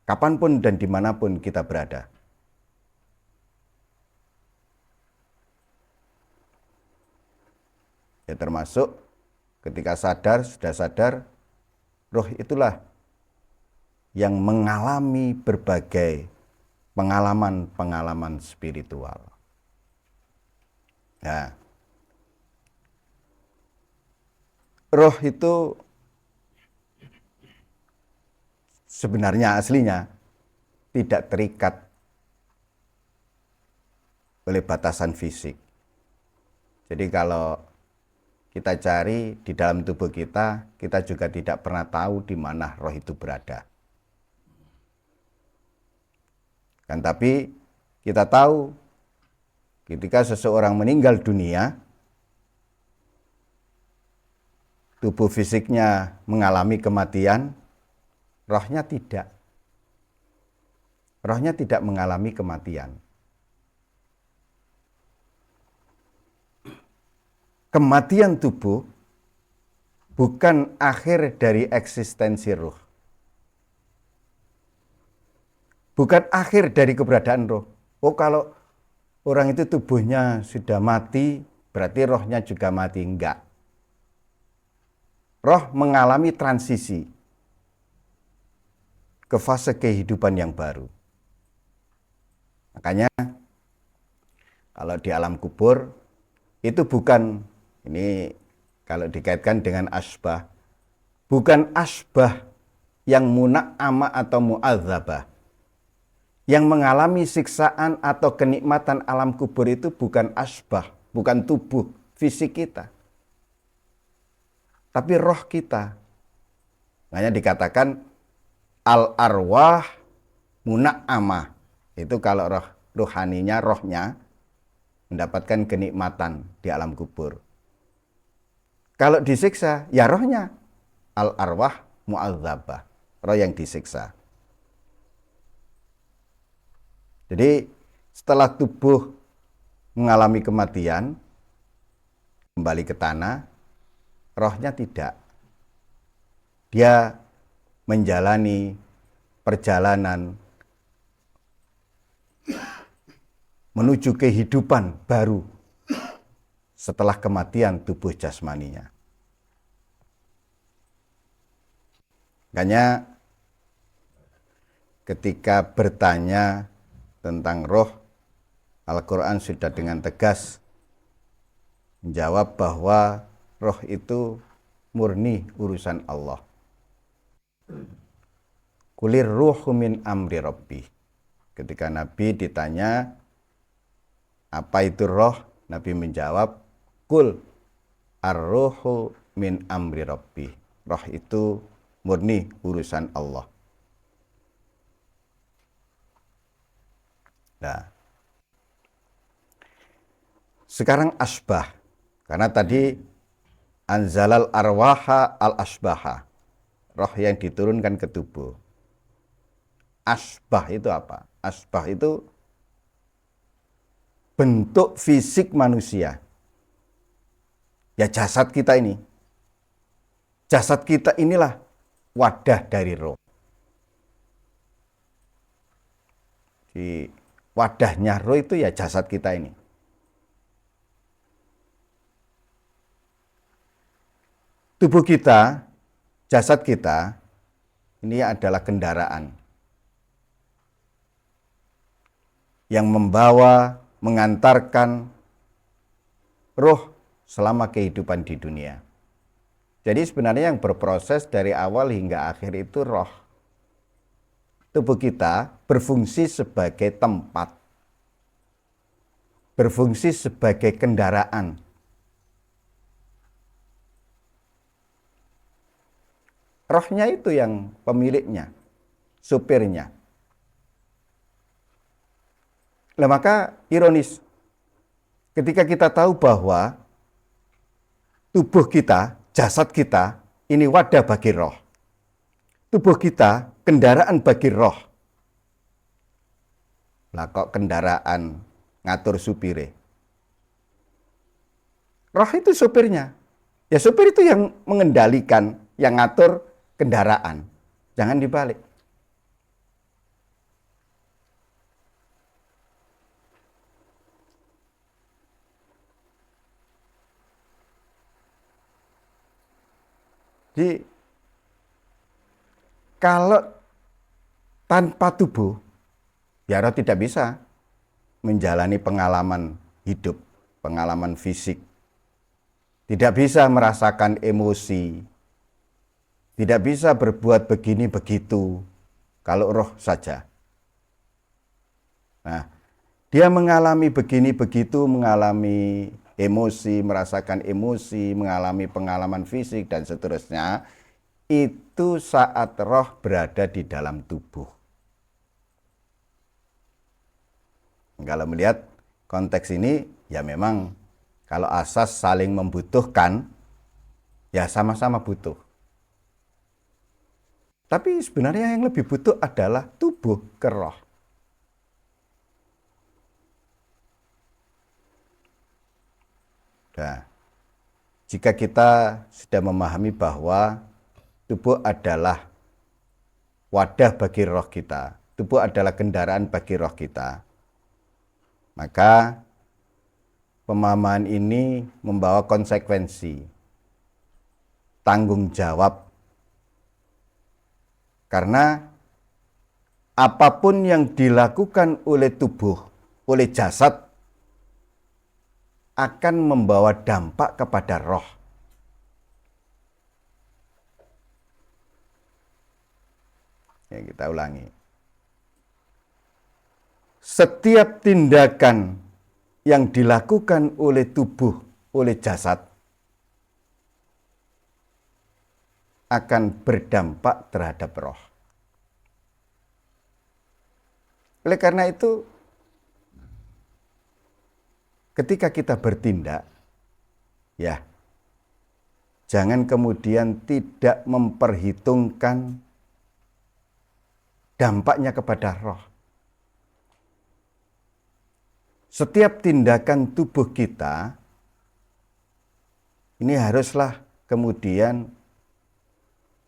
kapanpun dan dimanapun kita berada. Ya termasuk ketika sudah sadar, roh itulah yang mengalami berbagai pengalaman-pengalaman spiritual. Nah, roh itu sebenarnya aslinya tidak terikat oleh batasan fisik. Jadi kalau kita cari di dalam tubuh kita, kita juga tidak pernah tahu di mana roh itu berada. Kan tapi kita tahu ketika seseorang meninggal dunia, tubuh fisiknya mengalami kematian, rohnya tidak. Rohnya tidak mengalami kematian. Kematian tubuh bukan akhir dari eksistensi roh. Bukan akhir dari keberadaan roh. Oh, kalau orang itu tubuhnya sudah mati, berarti rohnya juga mati. Enggak. Roh mengalami transisi ke fase kehidupan yang baru. Makanya kalau di alam kubur itu bukan, ini kalau dikaitkan dengan asbah, bukan asbah yang muna'ama atau mu'adzabah. Yang mengalami siksaan atau kenikmatan alam kubur itu bukan asbah, bukan tubuh fisik kita, tapi roh kita. Makanya dikatakan al-arwah muna'amah. Itu kalau rohaninya, rohnya mendapatkan kenikmatan di alam kubur. Kalau disiksa, ya rohnya al-arwah mu'adzabah, roh yang disiksa. Jadi setelah tubuh mengalami kematian, kembali ke tanah, rohnya tidak. Dia menjalani perjalanan menuju kehidupan baru setelah kematian tubuh jasmaninya. Makanya ketika bertanya tentang roh, Al-Quran sudah dengan tegas menjawab bahwa roh itu murni urusan Allah. Kulir ruhu min amri rabbi. Ketika Nabi ditanya apa itu roh, Nabi menjawab, kul ar-ruhu min amri rabbi. Roh itu murni urusan Allah. Nah, sekarang asbah, karena tadi anzalal arwaha al asbaha, roh yang diturunkan ke tubuh. Asbah itu apa? Asbah itu bentuk fisik manusia. Ya jasad kita ini. Jasad kita inilah wadah dari roh. Di wadahnya roh itu ya jasad kita ini. Tubuh kita, jasad kita, ini adalah kendaraan yang membawa, mengantarkan roh selama kehidupan di dunia. Jadi sebenarnya yang berproses dari awal hingga akhir itu roh. Tubuh kita berfungsi sebagai tempat, berfungsi sebagai kendaraan. Rohnya itu yang pemiliknya, supirnya. Nah, maka ironis, ketika kita tahu bahwa tubuh kita, jasad kita, ini wadah bagi roh. Tubuh kita, kendaraan bagi roh. Lah kok kendaraan ngatur supire? Roh itu supirnya. Ya supir itu yang mengendalikan, yang ngatur kendaraan. Jangan dibalik. Jadi kalau tanpa tubuh, ya roh tidak bisa menjalani pengalaman hidup, pengalaman fisik. Tidak bisa merasakan emosi. Tidak bisa berbuat begini begitu kalau roh saja. Nah, dia mengalami begini begitu, mengalami emosi, merasakan emosi, mengalami pengalaman fisik dan seterusnya, itu saat roh berada di dalam tubuh. Kalau melihat konteks ini, ya memang kalau asas saling membutuhkan, ya sama-sama butuh. Tapi sebenarnya yang lebih butuh adalah tubuh ke roh. Nah, jika kita sudah memahami bahwa tubuh adalah wadah bagi roh kita, tubuh adalah kendaraan bagi roh kita, maka pemahaman ini membawa konsekuensi, tanggung jawab. Karena apapun yang dilakukan oleh tubuh, oleh jasad, akan membawa dampak kepada roh. Ya, kita ulangi. Setiap tindakan yang dilakukan oleh tubuh oleh jasad akan berdampak terhadap roh. Oleh karena itu, ketika kita bertindak, ya, jangan kemudian tidak memperhitungkan dampaknya kepada roh. Setiap tindakan tubuh kita ini haruslah kemudian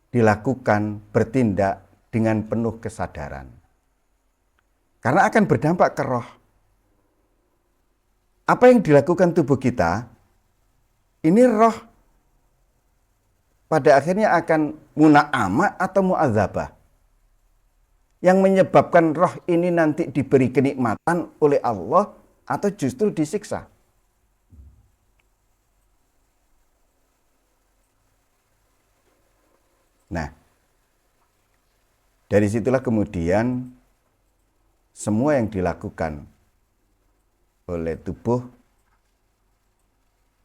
dilakukan, bertindak dengan penuh kesadaran. Karena akan berdampak ke roh. Apa yang dilakukan tubuh kita, ini roh pada akhirnya akan muna'amah atau mu'adzabah. Yang menyebabkan roh ini nanti diberi kenikmatan oleh Allah atau justru disiksa. Nah, dari situlah kemudian semua yang dilakukan oleh tubuh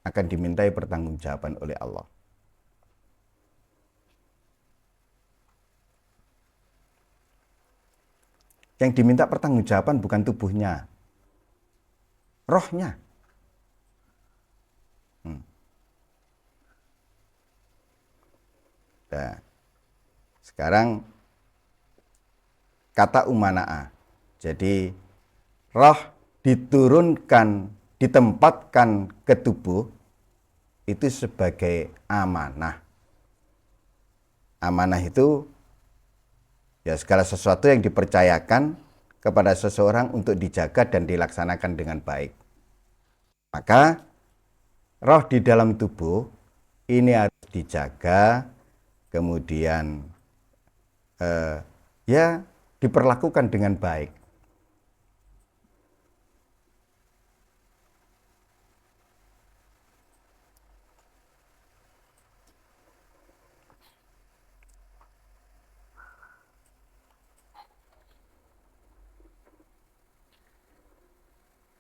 akan dimintai pertanggungjawaban oleh Allah. Yang diminta pertanggungjawaban bukan tubuhnya, rohnya. Nah, sekarang kata umana'a. Jadi roh diturunkan, ditempatkan ke tubuh itu sebagai amanah. Amanah itu ya segala sesuatu yang dipercayakan kepada seseorang untuk dijaga dan dilaksanakan dengan baik. Maka roh di dalam tubuh ini harus dijaga, kemudian ya diperlakukan dengan baik.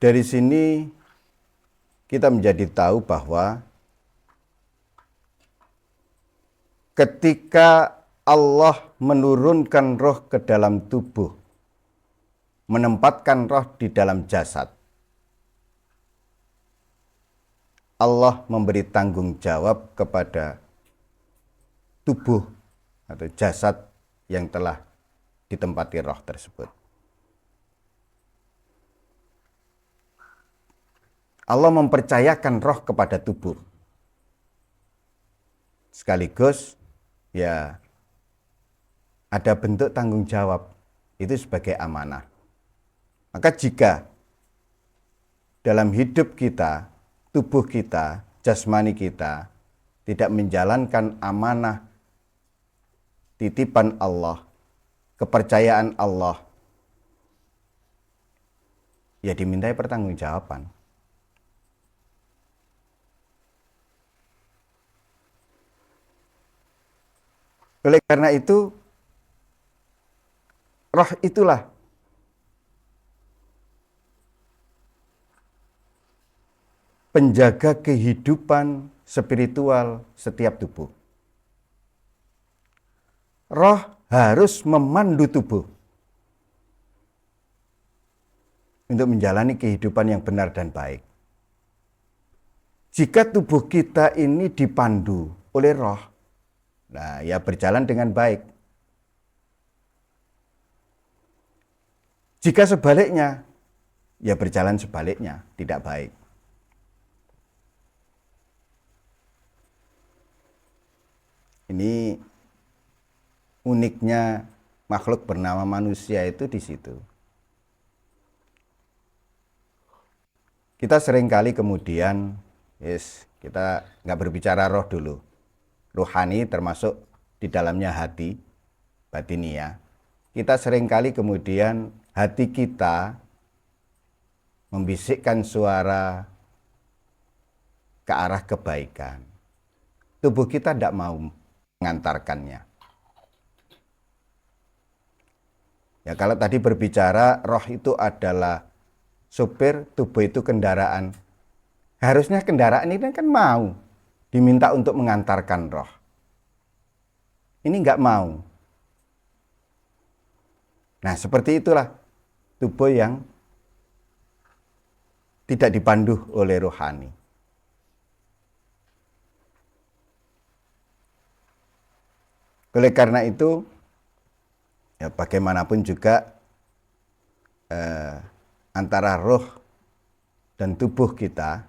Dari sini kita menjadi tahu bahwa ketika Allah menurunkan roh ke dalam tubuh, menempatkan roh di dalam jasad, Allah memberi tanggung jawab kepada tubuh atau jasad yang telah ditempati roh tersebut. Allah mempercayakan roh kepada tubuh. Sekaligus ya ada bentuk tanggung jawab itu sebagai amanah. Maka jika dalam hidup kita, tubuh kita, jasmani kita tidak menjalankan amanah titipan Allah, kepercayaan Allah, ya dimintai pertanggungjawaban. Oleh karena itu, roh itulah penjaga kehidupan spiritual setiap tubuh. Roh harus memandu tubuh untuk menjalani kehidupan yang benar dan baik. Jika tubuh kita ini dipandu oleh roh, nah ya berjalan dengan baik. Jika sebaliknya, ya berjalan sebaliknya, tidak baik. Ini uniknya makhluk bernama manusia itu di situ. Kita seringkali kemudian, kita nggak berbicara roh dulu. Rohani termasuk di dalamnya hati, batinia. Kita seringkali kemudian hati kita membisikkan suara ke arah kebaikan. Tubuh kita tidak mau mengantarkannya. Ya kalau tadi berbicara roh itu adalah supir, tubuh itu kendaraan. Harusnya kendaraan ini kan mau diminta untuk mengantarkan roh. Ini nggak mau. Nah, seperti itulah tubuh yang tidak dipandu oleh rohani. Oleh karena itu, ya bagaimanapun juga antara roh dan tubuh kita,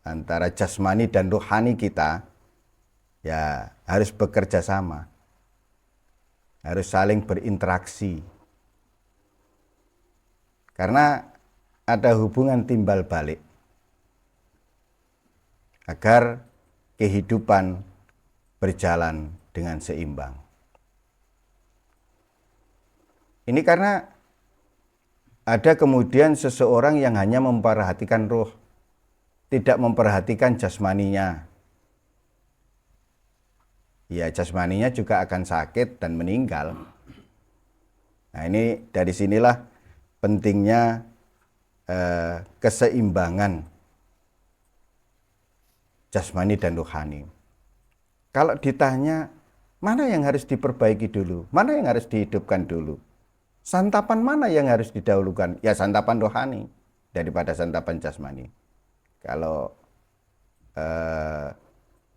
antara jasmani dan rohani kita, ya harus bekerja sama. Harus saling berinteraksi. Karena ada hubungan timbal balik. Agar kehidupan berjalan dengan seimbang. Ini karena ada kemudian seseorang yang hanya memperhatikan roh, tidak memperhatikan jasmaninya. Ya, jasmaninya juga akan sakit dan meninggal. Nah, ini dari sinilah pentingnya keseimbangan jasmani dan rohani. Kalau ditanya, mana yang harus diperbaiki dulu? Mana yang harus dihidupkan dulu? Santapan mana yang harus didahulukan? Ya santapan rohani daripada santapan jasmani. Kalau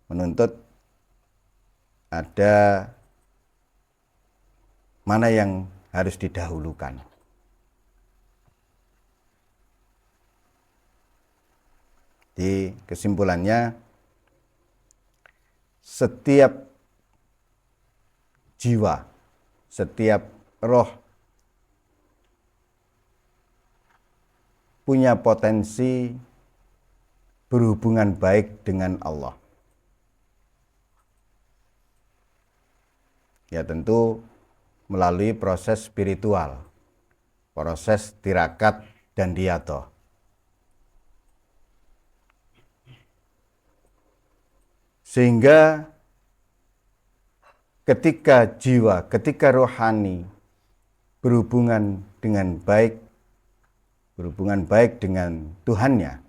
menuntut ada mana yang harus didahulukan. Di kesimpulannya, setiap jiwa, setiap roh punya potensi berhubungan baik dengan Allah. Ya tentu melalui proses spiritual, proses tirakat dan diato. Sehingga ketika jiwa, ketika rohani berhubungan dengan baik, berhubungan baik dengan Tuhannya,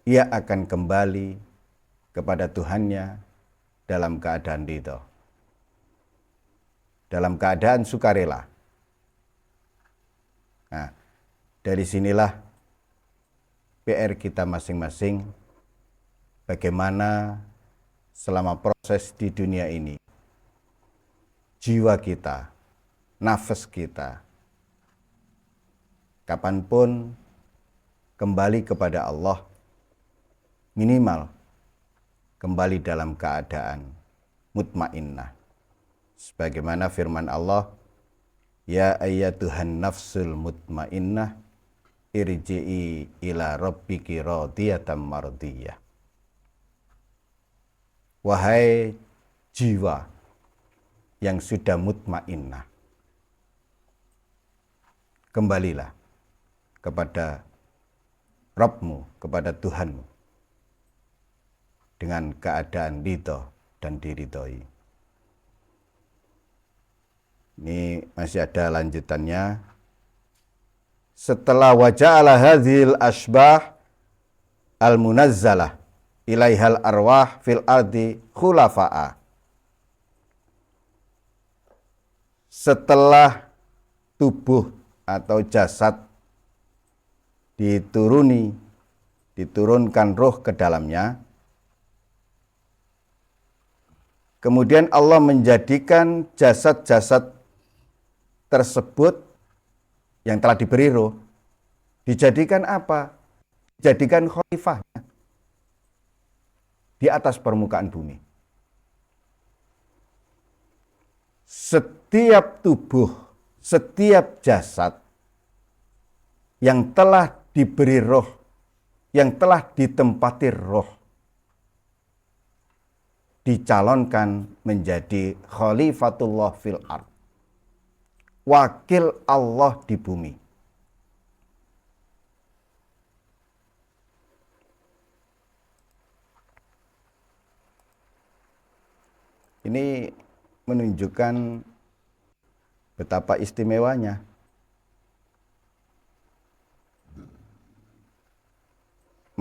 ia akan kembali kepada Tuhannya dalam keadaan ridho, dalam keadaan sukarela. Nah, dari sinilah PR kita masing-masing, bagaimana selama proses di dunia ini, jiwa kita, nafas kita, kapanpun kembali kepada Allah, minimal kembali dalam keadaan mutmainnah. Sebagaimana firman Allah, ya ayyatuhan nafsul mutmainnah, irji'i ila rabbiki radiyatan mardiyah. Wahai jiwa yang sudah mutmainnah, kembalilah kepada Rabbmu, kepada Tuhanmu, dengan keadaan ridho dan diridhoi. Ini masih ada lanjutannya. Setelah waja'ala hadhil asbah al-munazzalah ilaihal arwah fil ardi khulafa'a. Setelah tubuh atau jasad diturunkan roh ke dalamnya, kemudian Allah menjadikan jasad-jasad tersebut yang telah diberi roh, dijadikan apa? Dijadikan khalifahnya di atas permukaan bumi. Setiap tubuh, setiap jasad yang telah diberi roh, yang telah ditempati roh, dicalonkan menjadi khalifatullah fil ard, wakil Allah di bumi. Ini menunjukkan betapa istimewanya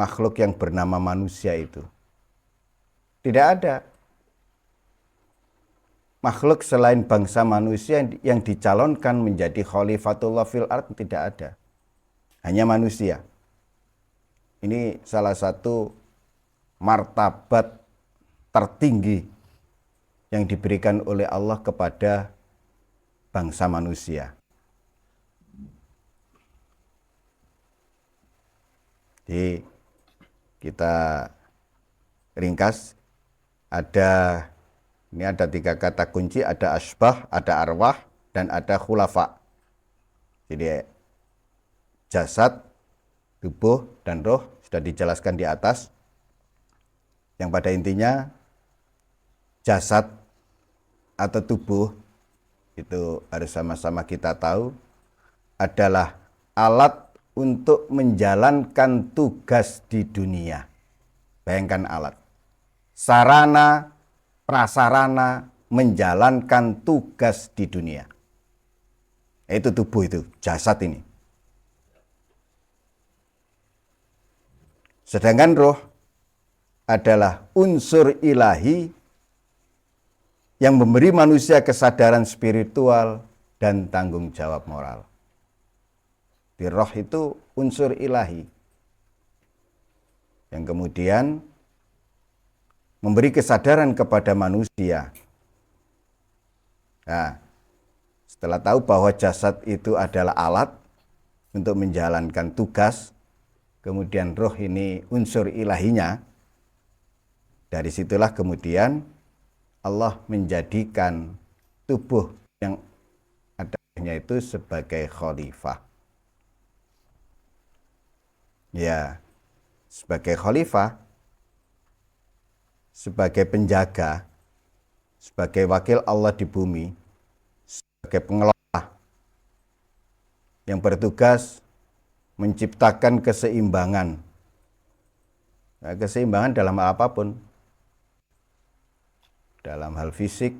makhluk yang bernama manusia itu. Tidak ada makhluk selain bangsa manusia yang dicalonkan menjadi khalifatullah fil ard, tidak ada. Hanya manusia. Ini salah satu martabat tertinggi yang diberikan oleh Allah kepada bangsa manusia. Jadi kita ringkas, ini ada 3 kata kunci, ada asbah, ada arwah, dan ada khulafa. Jadi jasad, tubuh, dan roh sudah dijelaskan di atas. Yang pada intinya jasad atau tubuh itu harus sama-sama kita tahu adalah alat untuk menjalankan tugas di dunia. Bayangkan alat, sarana, prasarana menjalankan tugas di dunia. Itu tubuh, itu jasad ini. Sedangkan roh adalah unsur ilahi yang memberi manusia kesadaran spiritual dan tanggung jawab moral. Di roh itu unsur ilahi yang kemudian memberi kesadaran kepada manusia. Nah, setelah tahu bahwa jasad itu adalah alat untuk menjalankan tugas, kemudian roh ini unsur ilahinya, dari situlah kemudian Allah menjadikan tubuh yang adanya itu sebagai khalifah. Ya, sebagai khalifah, sebagai penjaga, sebagai wakil Allah di bumi, sebagai pengelola yang bertugas menciptakan keseimbangan. Nah, keseimbangan dalam hal apapun, dalam hal fisik,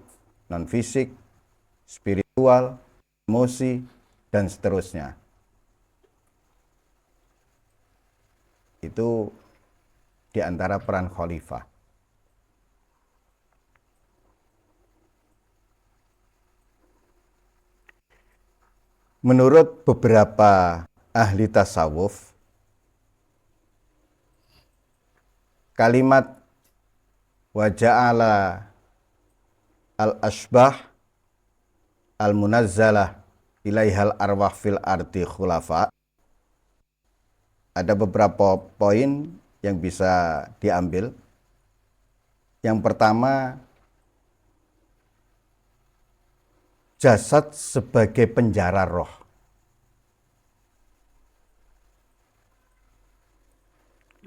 non-fisik, spiritual, emosi, dan seterusnya. Itu di antara peran khalifah. Menurut beberapa ahli tasawuf, kalimat wa ja'ala al-asbah al-munazzalah ilaihal arwah fil ardi khulafa, ada beberapa poin yang bisa diambil. Yang pertama, jasad sebagai penjara roh.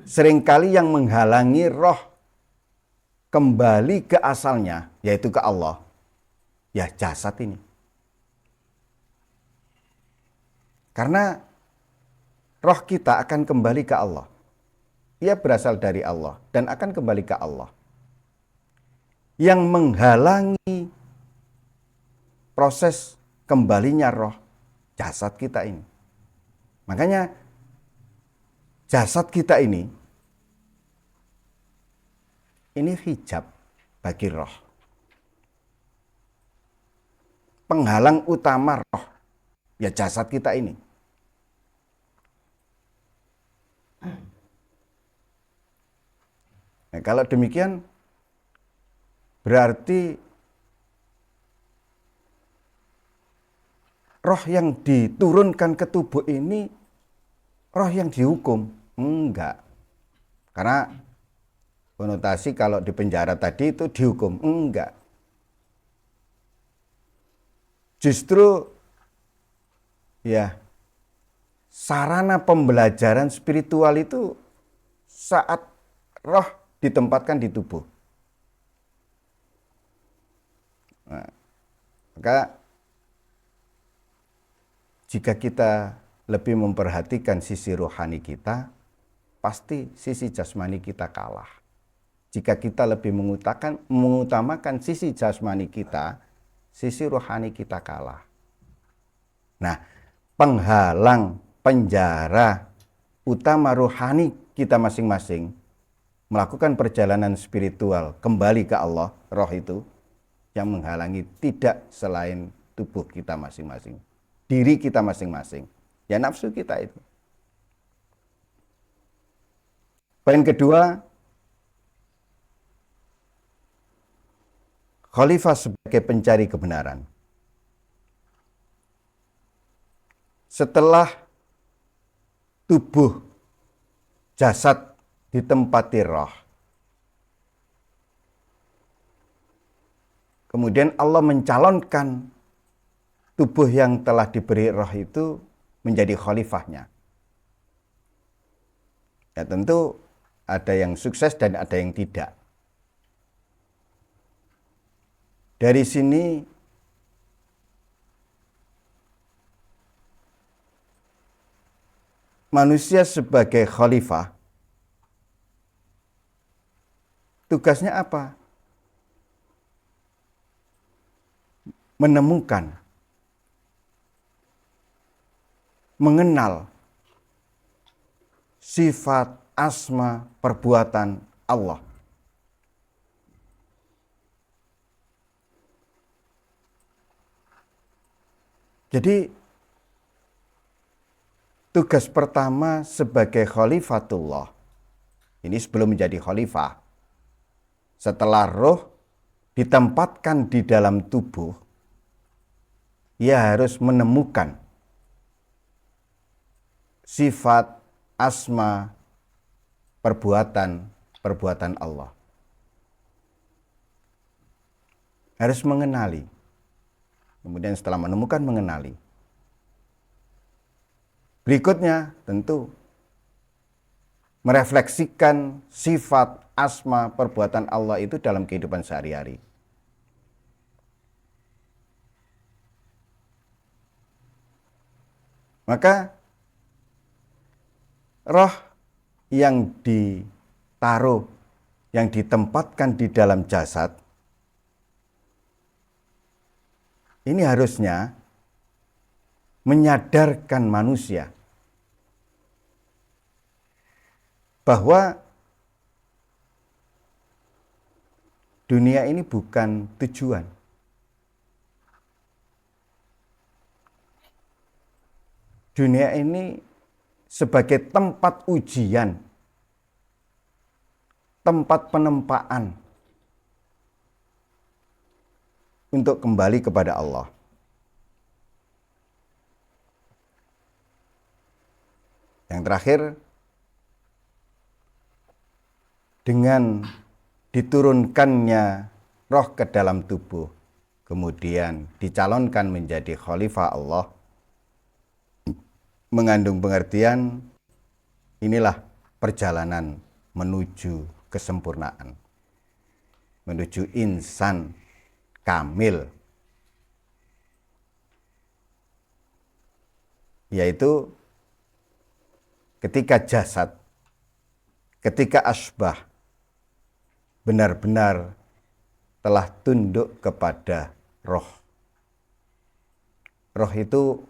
Seringkali yang menghalangi roh kembali ke asalnya, yaitu ke Allah, ya jasad ini. Karena roh kita akan kembali ke Allah. Ia berasal dari Allah dan akan kembali ke Allah. Yang menghalangi proses kembalinya roh, jasad kita ini. Makanya jasad kita ini hijab bagi roh. Penghalang utama roh, ya jasad kita ini. Nah, kalau demikian berarti roh yang diturunkan ke tubuh ini roh yang dihukum? Enggak. Karena konotasi kalau di penjara tadi itu dihukum. Enggak. Justru ya sarana pembelajaran spiritual itu saat roh ditempatkan di tubuh. Nah, maka jika kita lebih memperhatikan sisi rohani kita, pasti sisi jasmani kita kalah. Jika kita lebih mengutamakan sisi jasmani kita, sisi rohani kita kalah. Nah, penghalang penjara utama rohani kita masing-masing melakukan perjalanan spiritual kembali ke Allah, roh itu yang menghalangi tidak selain tubuh kita masing-masing, diri kita masing-masing, ya nafsu kita itu. Poin kedua, khalifah sebagai pencari kebenaran. Setelah tubuh jasad ditempati roh, kemudian Allah mencalonkan tubuh yang telah diberi roh itu menjadi khalifahnya. Ya tentu ada yang sukses dan ada yang tidak. Dari sini manusia sebagai khalifah tugasnya apa? Menemukan, mengenal sifat, asma, perbuatan Allah. Jadi tugas pertama sebagai khalifatullah, ini sebelum menjadi khalifah, setelah roh ditempatkan di dalam tubuh, ia harus menemukan sifat, asma, perbuatan Allah. Harus mengenali. Kemudian setelah menemukan, mengenali. Berikutnya tentu merefleksikan sifat, asma, perbuatan Allah itu dalam kehidupan sehari-hari. Maka roh yang ditaruh, yang ditempatkan di dalam jasad, ini harusnya menyadarkan manusia bahwa dunia ini bukan tujuan. Dunia ini sebagai tempat ujian, tempat penempaan untuk kembali kepada Allah. Yang terakhir, dengan diturunkannya roh ke dalam tubuh, kemudian dicalonkan menjadi khalifah Allah, mengandung pengertian inilah perjalanan menuju kesempurnaan, menuju insan kamil, yaitu ketika jasad, ketika asbah benar-benar telah tunduk kepada roh. Roh itu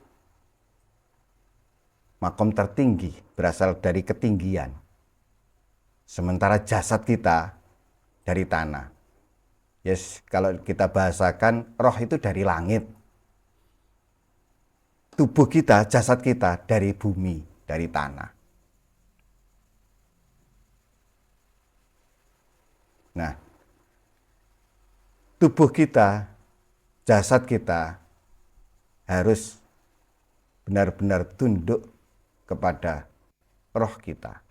makom tertinggi, berasal dari ketinggian. Sementara jasad kita dari tanah. Yes, kalau kita bahasakan, roh itu dari langit. Tubuh kita, jasad kita dari bumi, dari tanah. Nah, tubuh kita, jasad kita harus benar-benar tunduk kepada roh kita.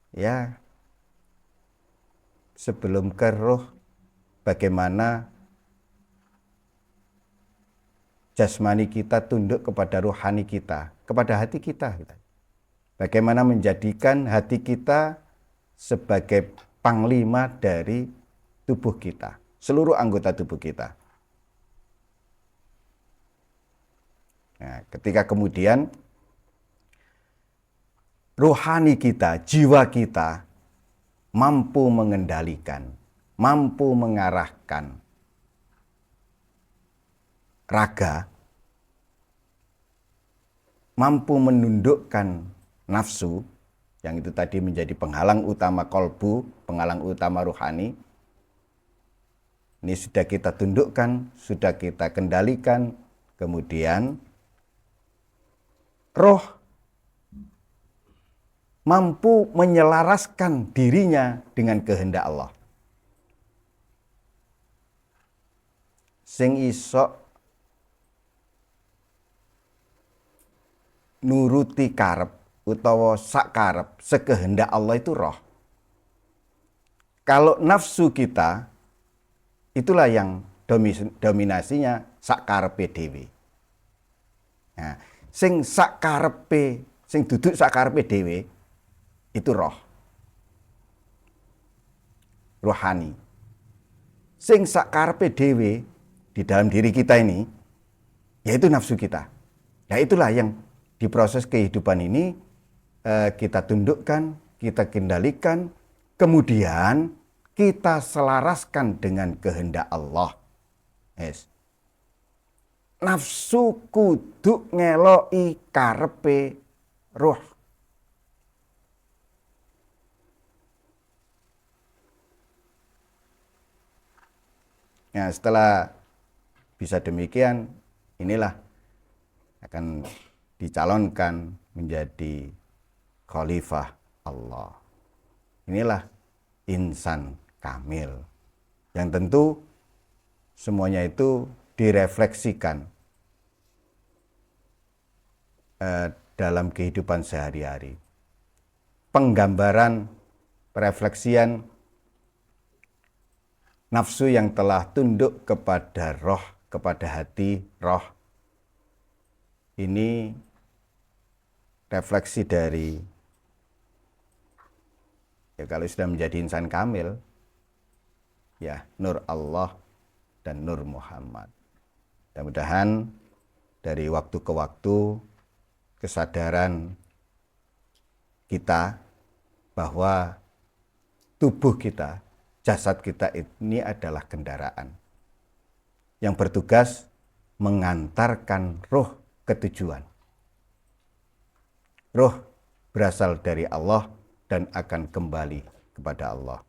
Ya, sebelum ke roh, bagaimana jasmani kita tunduk kepada rohani kita, kepada hati kita. Bagaimana menjadikan hati kita sebagai panglima dari tubuh kita, seluruh anggota tubuh kita. Nah, ketika kemudian rohani kita, jiwa kita mampu mengendalikan, mampu mengarahkan raga, mampu menundukkan nafsu, yang itu tadi menjadi penghalang utama kolbu, penghalang utama rohani. Ini sudah kita tundukkan, sudah kita kendalikan, kemudian roh mampu menyelaraskan dirinya dengan kehendak Allah. Sing iso nuruti karep utawa sak karep sekehendak Allah itu roh. Kalau nafsu kita, itulah yang dominasinya sak karepe dhewe. Nah, sing sak karepe, sing duduk sak karepe dhewe itu roh. Rohani. Sing sak karepe dhewe di dalam diri kita ini yaitu nafsu kita. Ya itulah yang di proses kehidupan ini kita tundukkan, kita kendalikan, kemudian kita selaraskan dengan kehendak Allah. Yes. Nafsu kudu ngeloki karepe roh. Nah, setelah bisa demikian, inilah akan dicalonkan menjadi khalifah Allah. Inilah insan kamil. Yang tentu semuanya itu direfleksikan dalam kehidupan sehari-hari. Penggambaran, refleksian nafsu yang telah tunduk kepada roh, kepada hati, roh. Ini refleksi dari, ya kalau sudah menjadi insan kamil, ya nur Allah dan nur Muhammad. Mudah-mudahan dari waktu ke waktu kesadaran kita bahwa tubuh kita, jasad kita ini adalah kendaraan yang bertugas mengantarkan roh ke tujuan. Roh berasal dari Allah dan akan kembali kepada Allah.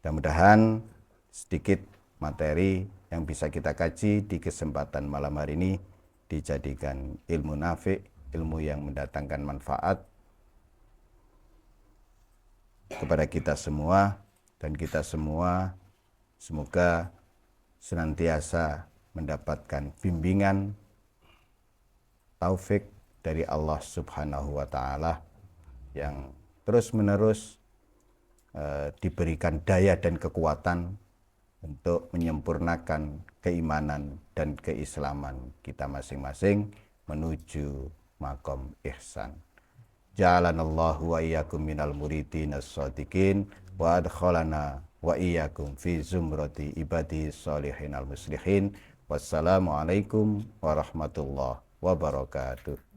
Mudah-mudahan sedikit materi yang bisa kita kaji di kesempatan malam hari ini dijadikan ilmu nafi', ilmu yang mendatangkan manfaat kepada kita semua, dan kita semua semoga senantiasa mendapatkan bimbingan taufik dari Allah Subhanahu wa Ta'ala yang terus-menerus diberikan daya dan kekuatan untuk menyempurnakan keimanan dan keislaman kita masing-masing menuju maqam ihsan. Ja'alanallahu wa iyyakum minal muridin as-shadiqin wa adkhalana wa iyyakum fi zumrati ibadihi sholihin al-muslihin. Wassalamualaikum warahmatullahi wabarakatuh.